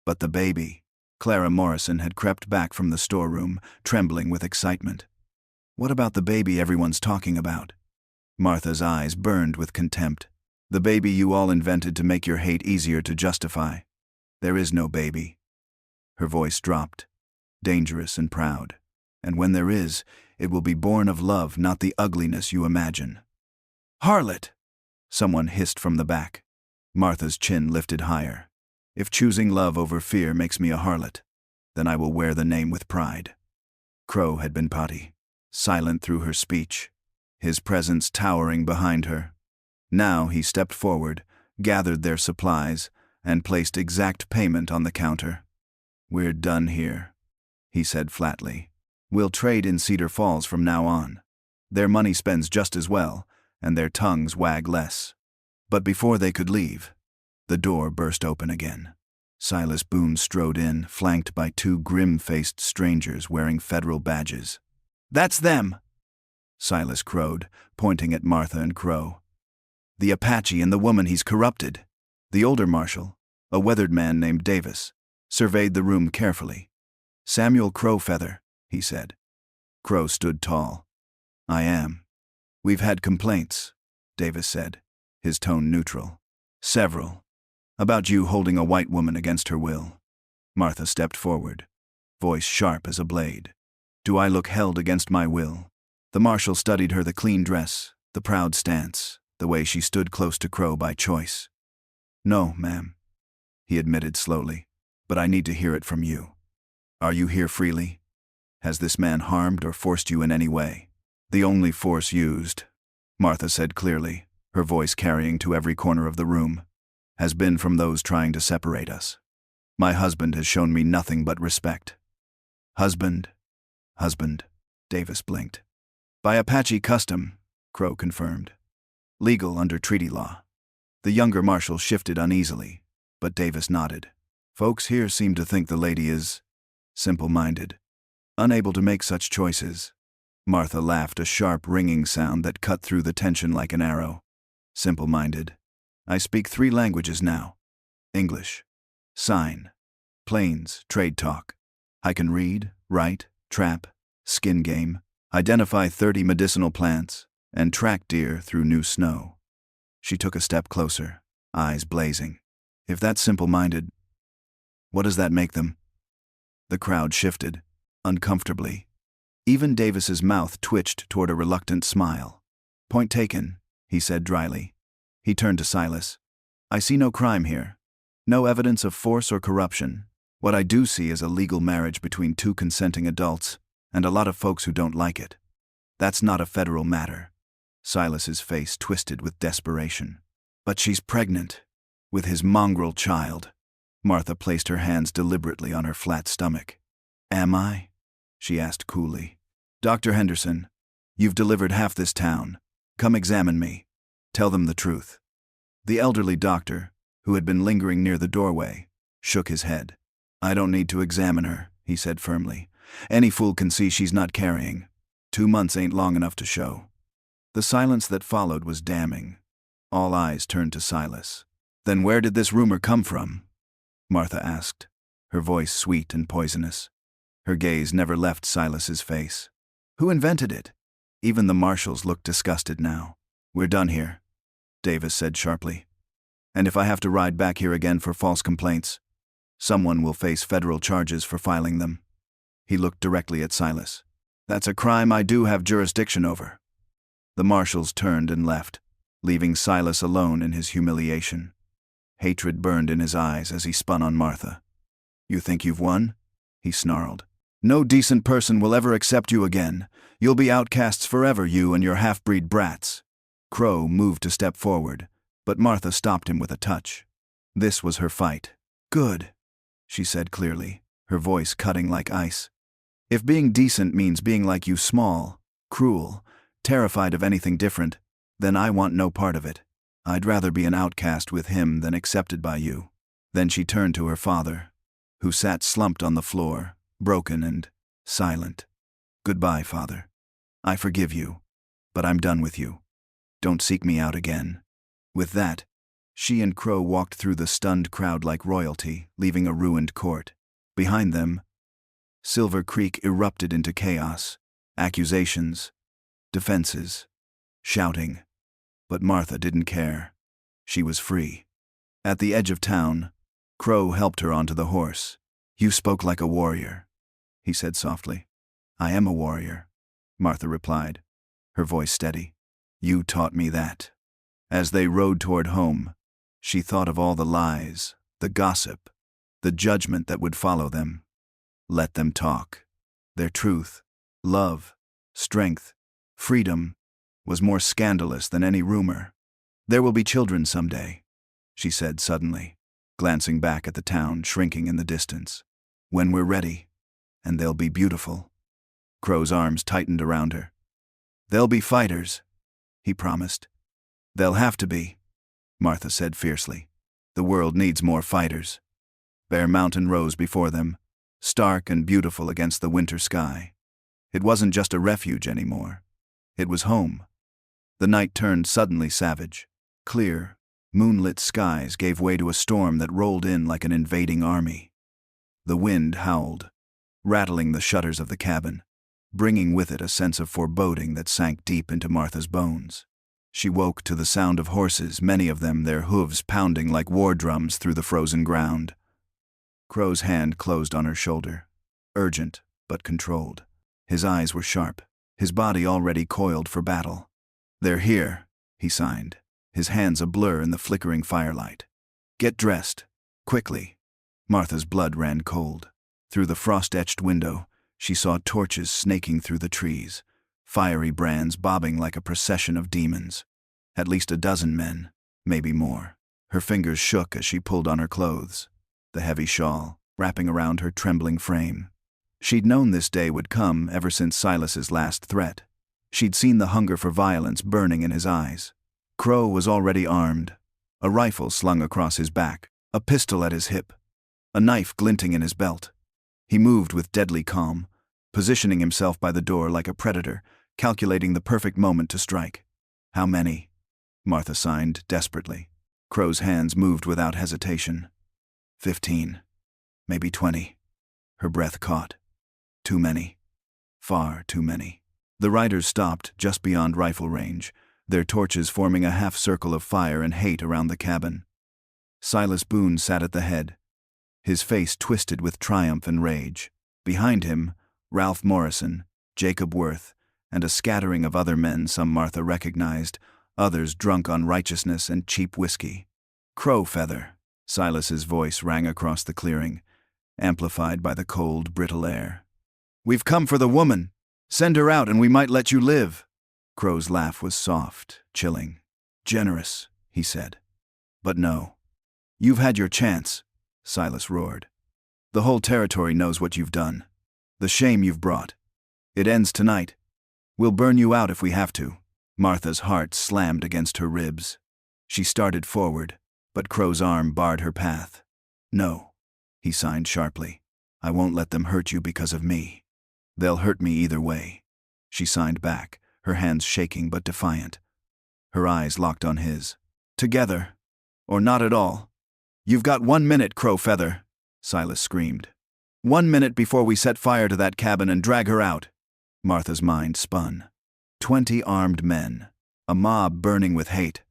"But the baby." Clara Morrison had crept back from the storeroom, trembling with excitement. "What about the baby everyone's talking about?" Martha's eyes burned with contempt. "The baby you all invented to make your hate easier to justify. There is no baby." Her voice dropped, dangerous and proud. "And when there is, it will be born of love, not the ugliness you imagine." "Harlot!" someone hissed from the back. Martha's chin lifted higher. "If choosing love over fear makes me a harlot, then I will wear the name with pride." Crow had been potty, silent through her speech, his presence towering behind her. Now he stepped forward, gathered their supplies, and placed exact payment on the counter. "We're done here," he said flatly. "We'll trade in Cedar Falls from now on. Their money spends just as well, and their tongues wag less." But before they could leave, the door burst open again. Silas Boone strode in, flanked by two grim-faced strangers wearing federal badges. "That's them," Silas crowed, pointing at Martha and Crow. "The Apache and the woman he's corrupted." The older marshal, a weathered man named Davis, surveyed the room carefully. "Samuel Crowfeather," he said. Crow stood tall. "I am." "We've had complaints," Davis said, his tone neutral. "Several. About you holding a white woman against her will." Martha stepped forward, voice sharp as a blade. "Do I look held against my will?" The marshal studied her, the clean dress, the proud stance, the way she stood close to Crow by choice. "No, ma'am," he admitted slowly, "but I need to hear it from you. Are you here freely? Has this man harmed or forced you in any way?" "The only force used," Martha said clearly, her voice carrying to every corner of the room, "has been from those trying to separate us. My husband has shown me nothing but respect." Husband, Davis blinked. "By Apache custom," Crow confirmed. "Legal under treaty law." The younger marshal shifted uneasily, but Davis nodded. "Folks here seem to think the lady is simple-minded, unable to make such choices." Martha laughed, a sharp, ringing sound that cut through the tension like an arrow. "Simple-minded. I speak 3 languages now. English, sign, plains, trade talk. I can read, write, trap, skin game, identify 30 medicinal plants, and track deer through new snow." She took a step closer, eyes blazing. "If that's simple-minded, what does that make them?" The crowd shifted, uncomfortably. Even Davis's mouth twitched toward a reluctant smile. "Point taken," he said dryly. He turned to Silas. "I see no crime here. No evidence of force or corruption. What I do see is a legal marriage between 2 consenting adults, and a lot of folks who don't like it. That's not a federal matter." Silas's face twisted with desperation. But she's pregnant. With his mongrel child. Martha placed her hands deliberately on her flat stomach. Am I? She asked coolly. Dr. Henderson, you've delivered half this town. Come examine me. Tell them the truth. The elderly doctor, who had been lingering near the doorway, shook his head. I don't need to examine her, he said firmly. Any fool can see she's not carrying. 2 months ain't long enough to show. The silence that followed was damning. All eyes turned to Silas. Then where did this rumor come from? Martha asked, her voice sweet and poisonous. Her gaze never left Silas's face. Who invented it? Even the marshals looked disgusted now. We're done here, Davis said sharply. And if I have to ride back here again for false complaints, someone will face federal charges for filing them. He looked directly at Silas. That's a crime I do have jurisdiction over. The marshals turned and left, leaving Silas alone in his humiliation. Hatred burned in his eyes as he spun on Martha. You think you've won? He snarled. No decent person will ever accept you again. You'll be outcasts forever, you and your half-breed brats. Crow moved to step forward, but Martha stopped him with a touch. This was her fight. Good, she said clearly, her voice cutting like ice. If being decent means being like you, small, cruel, terrified of anything different, then I want no part of it. I'd rather be an outcast with him than accepted by you. Then she turned to her father, who sat slumped on the floor, broken and silent. Goodbye, Father. I forgive you, but I'm done with you. Don't seek me out again. With that, she and Crow walked through the stunned crowd like royalty, leaving a ruined court. Behind them, Silver Creek erupted into chaos, accusations, defenses, shouting. But Martha didn't care. She was free. At the edge of town, Crow helped her onto the horse. You spoke like a warrior, he said softly. I am a warrior, Martha replied, her voice steady. You taught me that. As they rode toward home, she thought of all the lies, the gossip, the judgment that would follow them. Let them talk. Their truth, love, strength, freedom, was more scandalous than any rumor. There will be children someday, she said suddenly, glancing back at the town shrinking in the distance. When we're ready, and they'll be beautiful. Crow's arms tightened around her. They'll be fighters, he promised. They'll have to be, Martha said fiercely. The world needs more fighters. Bear Mountain rose before them, stark and beautiful against the winter sky. It wasn't just a refuge anymore. It was home. The night turned suddenly savage. Clear, moonlit skies gave way to a storm that rolled in like an invading army. The wind howled, rattling the shutters of the cabin, bringing with it a sense of foreboding that sank deep into Martha's bones. She woke to the sound of horses, many of them, their hooves pounding like war drums through the frozen ground. Crow's hand closed on her shoulder, urgent but controlled. His eyes were sharp, his body already coiled for battle. They're here, he signed, his hands a blur in the flickering firelight. Get dressed, quickly. Martha's blood ran cold. Through the frost-etched window, she saw torches snaking through the trees, fiery brands bobbing like a procession of demons. At least a dozen men, maybe more. Her fingers shook as she pulled on her clothes, the heavy shawl wrapping around her trembling frame. She'd known this day would come ever since Silas's last threat. She'd seen the hunger for violence burning in his eyes. Crow was already armed, a rifle slung across his back, a pistol at his hip, a knife glinting in his belt. He moved with deadly calm, positioning himself by the door like a predator, calculating the perfect moment to strike. How many? Martha signed desperately. Crow's hands moved without hesitation. 15. Maybe 20. Her breath caught. Too many. Far too many. The riders stopped just beyond rifle range, their torches forming a half-circle of fire and hate around the cabin. Silas Boone sat at the head, his face twisted with triumph and rage. Behind him, Ralph Morrison, Jacob Worth, and a scattering of other men some Martha recognized, others drunk on righteousness and cheap whiskey. Crow Feather, Silas's voice rang across the clearing, amplified by the cold, brittle air. We've come for the woman. Send her out and we might let you live. Crow's laugh was soft, chilling. Generous, he said. But no. You've had your chance, Silas roared. The whole territory knows what you've done. The shame you've brought. It ends tonight. We'll burn you out if we have to. Martha's heart slammed against her ribs. She started forward, but Crow's arm barred her path. No, he signed sharply. I won't let them hurt you because of me. They'll hurt me either way. She signed back, her hands shaking but defiant. Her eyes locked on his. Together. Or not at all. You've got 1 minute, Crowfeather, Silas screamed. 1 minute before we set fire to that cabin and drag her out. Martha's mind spun. 20 armed men. A mob burning with hate.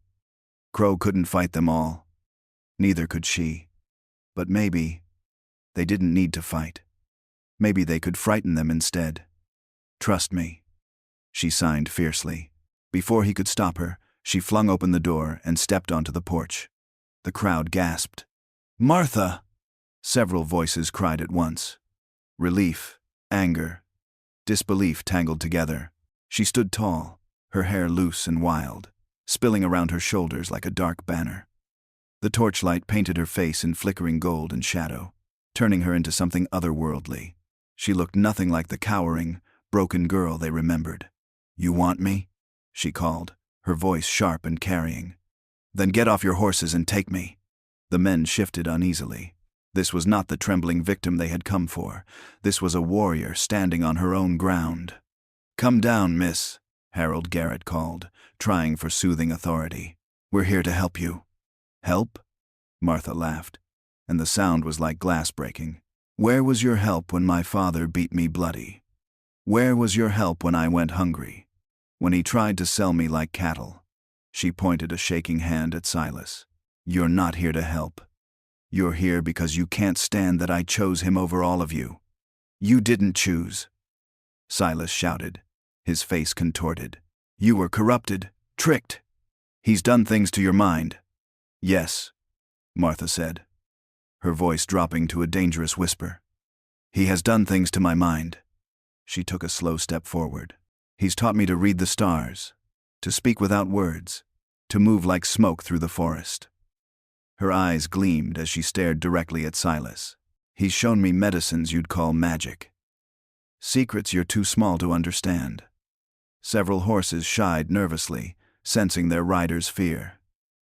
Crow couldn't fight them all. Neither could she. But maybe they didn't need to fight. Maybe they could frighten them instead. Trust me, she signed fiercely. Before he could stop her, she flung open the door and stepped onto the porch. The crowd gasped. Martha! Several voices cried at once. Relief, anger, disbelief tangled together. She stood tall, her hair loose and wild, spilling around her shoulders like a dark banner. The torchlight painted her face in flickering gold and shadow, turning her into something otherworldly. She looked nothing like the cowering, broken girl they remembered. You want me? She called, her voice sharp and carrying. Then get off your horses and take me. The men shifted uneasily. This was not the trembling victim they had come for. This was a warrior standing on her own ground. Come down, miss, Harold Garrett called, trying for soothing authority. We're here to help you. Help? Martha laughed, and the sound was like glass breaking. Where was your help when my father beat me bloody? Where was your help when I went hungry? When he tried to sell me like cattle? She pointed a shaking hand at Silas. You're not here to help. You're here because you can't stand that I chose him over all of you. You didn't choose. Silas shouted, his face contorted. You were corrupted, tricked. He's done things to your mind. Yes, Martha said, her voice dropping to a dangerous whisper. He has done things to my mind. She took a slow step forward. He's taught me to read the stars, to speak without words, to move like smoke through the forest. Her eyes gleamed as she stared directly at Silas. He's shown me medicines you'd call magic. Secrets you're too small to understand. Several horses shied nervously, sensing their rider's fear.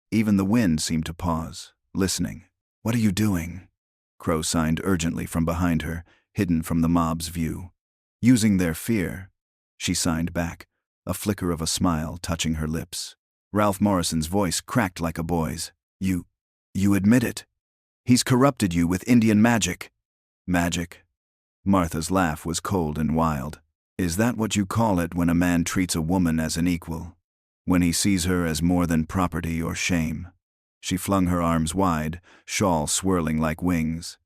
Even the wind seemed to pause, listening. What are you doing? Crow signed urgently from behind her, hidden from the mob's view. Using their fear, she signed back, a flicker of a smile touching her lips. Ralph Morrison's voice cracked like a boy's. You admit it. He's corrupted you with Indian magic. Magic? Martha's laugh was cold and wild. Is that what you call it when a man treats a woman as an equal? When he sees her as more than property or shame? She flung her arms wide, shawl swirling like wings.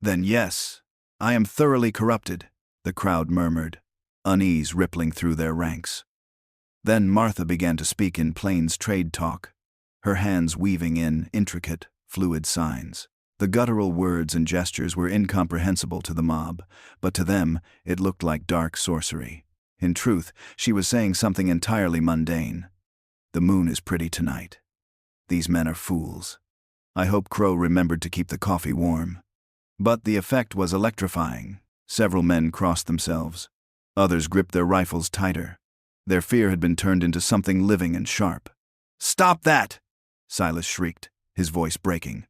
Then yes, I am thoroughly corrupted, the crowd murmured, unease rippling through their ranks. Then Martha began to speak in Plains trade talk, her hands weaving in intricate, fluid signs. The guttural words and gestures were incomprehensible to the mob, but to them it looked like dark sorcery. In truth, she was saying something entirely mundane. The moon is pretty tonight. These men are fools. I hope Crow remembered to keep the coffee warm. But the effect was electrifying. Several men crossed themselves. Others gripped their rifles tighter. Their fear had been turned into something living and sharp. Stop that! Silas shrieked, his voice breaking.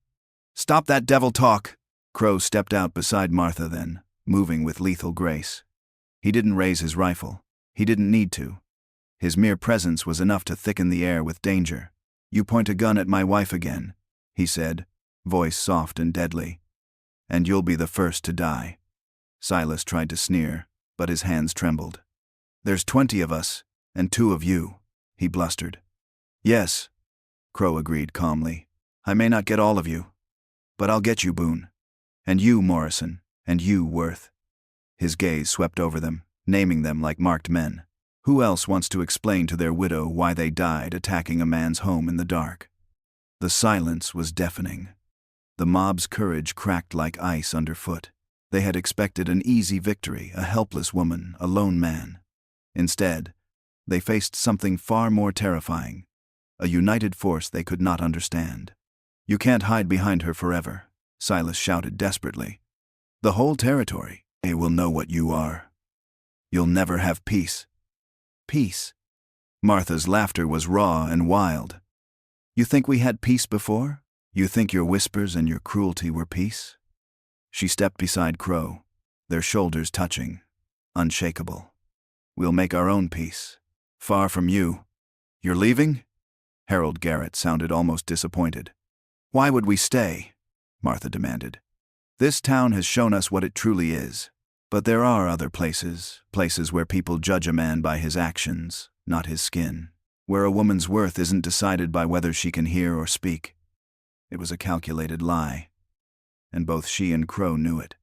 Stop that devil talk! Crow stepped out beside Martha then, moving with lethal grace. He didn't raise his rifle. He didn't need to. His mere presence was enough to thicken the air with danger. You point a gun at my wife again, he said, voice soft and deadly. And you'll be the first to die. Silas tried to sneer, but his hands trembled. There's 20 of us, and 2 of you, he blustered. Yes, Crow agreed calmly. I may not get all of you, but I'll get you, Boone. And you, Morrison, and you, Worth. His gaze swept over them, naming them like marked men. Who else wants to explain to their widow why they died attacking a man's home in the dark? The silence was deafening. The mob's courage cracked like ice underfoot. They had expected an easy victory, a helpless woman, a lone man. Instead, they faced something far more terrifying, a united force they could not understand. You can't hide behind her forever, Silas shouted desperately. The whole territory, they will know what you are. You'll never have peace. Peace? Martha's laughter was raw and wild. You think we had peace before? You think your whispers and your cruelty were peace? She stepped beside Crow, their shoulders touching, unshakable. We'll make our own peace. Far from you. You're leaving? Harold Garrett sounded almost disappointed. Why would we stay? Martha demanded. This town has shown us what it truly is. But there are other places where people judge a man by his actions, not his skin. Where a woman's worth isn't decided by whether she can hear or speak. It was a calculated lie. And both she and Crow knew it.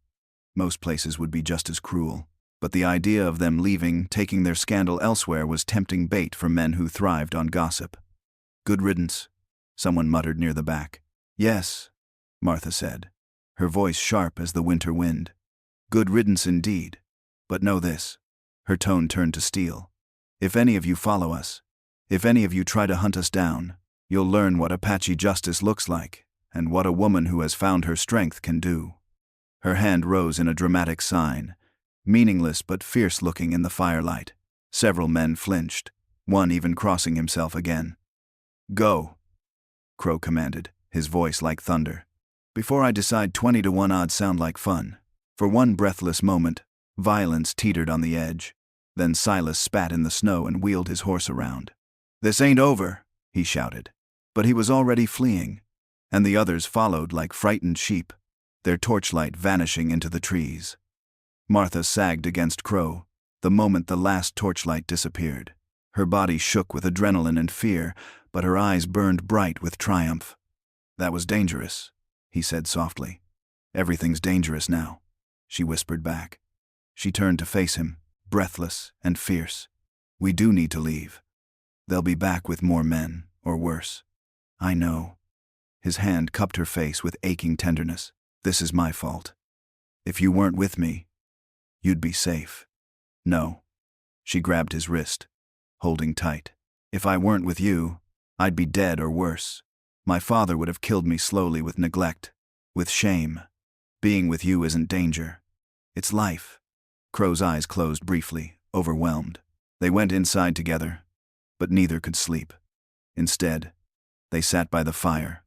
Most places would be just as cruel. But the idea of them leaving, taking their scandal elsewhere, was tempting bait for men who thrived on gossip. Good riddance, someone muttered near the back. Yes, Martha said, her voice sharp as the winter wind. Good riddance indeed. But know this. Her tone turned to steel. If any of you follow us, if any of you try to hunt us down, you'll learn what Apache justice looks like, and what a woman who has found her strength can do. Her hand rose in a dramatic sign, meaningless but fierce-looking in the firelight. Several men flinched, one even crossing himself again. Go, Crow commanded, his voice like thunder. Before I decide 20-to-1 odds sound like fun. For one breathless moment, violence teetered on the edge. Then Silas spat in the snow and wheeled his horse around. This ain't over, he shouted. But he was already fleeing, and the others followed like frightened sheep, their torchlight vanishing into the trees. Martha sagged against Crow, the moment the last torchlight disappeared. Her body shook with adrenaline and fear, but her eyes burned bright with triumph. That was dangerous, he said softly. Everything's dangerous now, she whispered back. She turned to face him, breathless and fierce. We do need to leave. They'll be back with more men, or worse. I know. His hand cupped her face with aching tenderness. This is my fault. If you weren't with me, you'd be safe. No. She grabbed his wrist, holding tight. If I weren't with you, I'd be dead or worse. My father would have killed me slowly with neglect, with shame. Being with you isn't danger. It's life. Crow's eyes closed briefly, overwhelmed. They went inside together, but neither could sleep. Instead, they sat by the fire,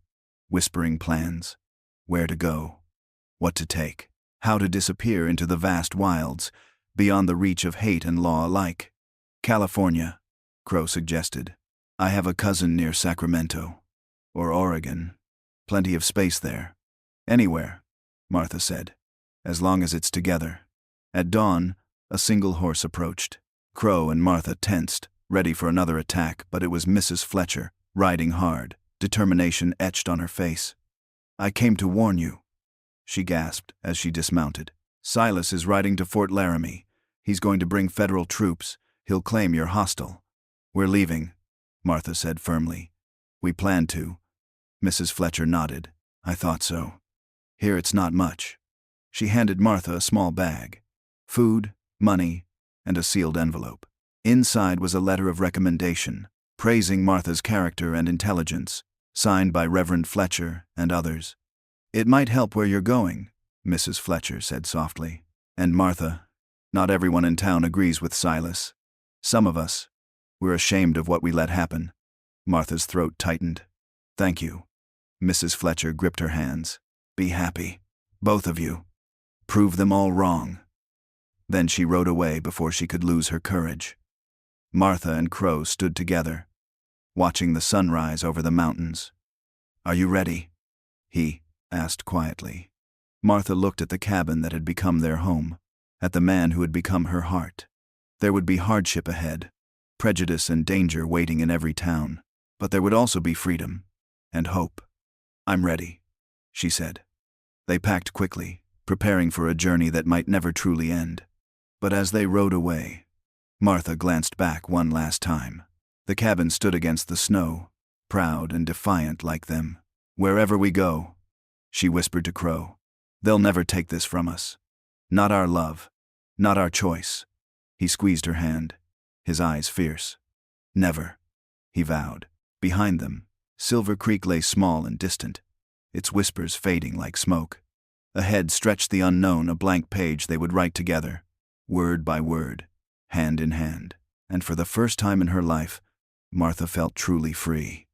whispering plans. Where to go, what to take, how to disappear into the vast wilds, beyond the reach of hate and law alike. California, Crow suggested. I have a cousin near Sacramento. Or Oregon. Plenty of space there. Anywhere, Martha said, as long as it's together. At dawn, a single horse approached. Crow and Martha tensed, ready for another attack, but it was Mrs. Fletcher, riding hard, determination etched on her face. I came to warn you, she gasped as she dismounted. Silas is riding to Fort Laramie. He's going to bring federal troops. He'll claim you're hostile. We're leaving, Martha said firmly. We planned to. Mrs. Fletcher nodded. I thought so. Here it's not much. She handed Martha a small bag. Food, money, and a sealed envelope. Inside was a letter of recommendation, praising Martha's character and intelligence, signed by Reverend Fletcher and others. It might help where you're going, Mrs. Fletcher said softly. And Martha, not everyone in town agrees with Silas. Some of us, we're ashamed of what we let happen. Martha's throat tightened. Thank you. Mrs. Fletcher gripped her hands. Be happy. Both of you. Prove them all wrong. Then she rode away before she could lose her courage. Martha and Crow stood together, watching the sunrise over the mountains. Are you ready? He asked quietly. Martha looked at the cabin that had become their home, at the man who had become her heart. There would be hardship ahead, prejudice and danger waiting in every town, but there would also be freedom and hope. I'm ready, she said. They packed quickly, preparing for a journey that might never truly end. But as they rode away, Martha glanced back one last time. The cabin stood against the snow, proud and defiant like them. Wherever we go, she whispered to Crow, they'll never take this from us. Not our love, not our choice. He squeezed her hand, his eyes fierce. Never, he vowed. Behind them, Silver Creek lay small and distant, its whispers fading like smoke. Ahead stretched the unknown, a blank page they would write together, word by word, hand in hand. And for the first time in her life, Martha felt truly free.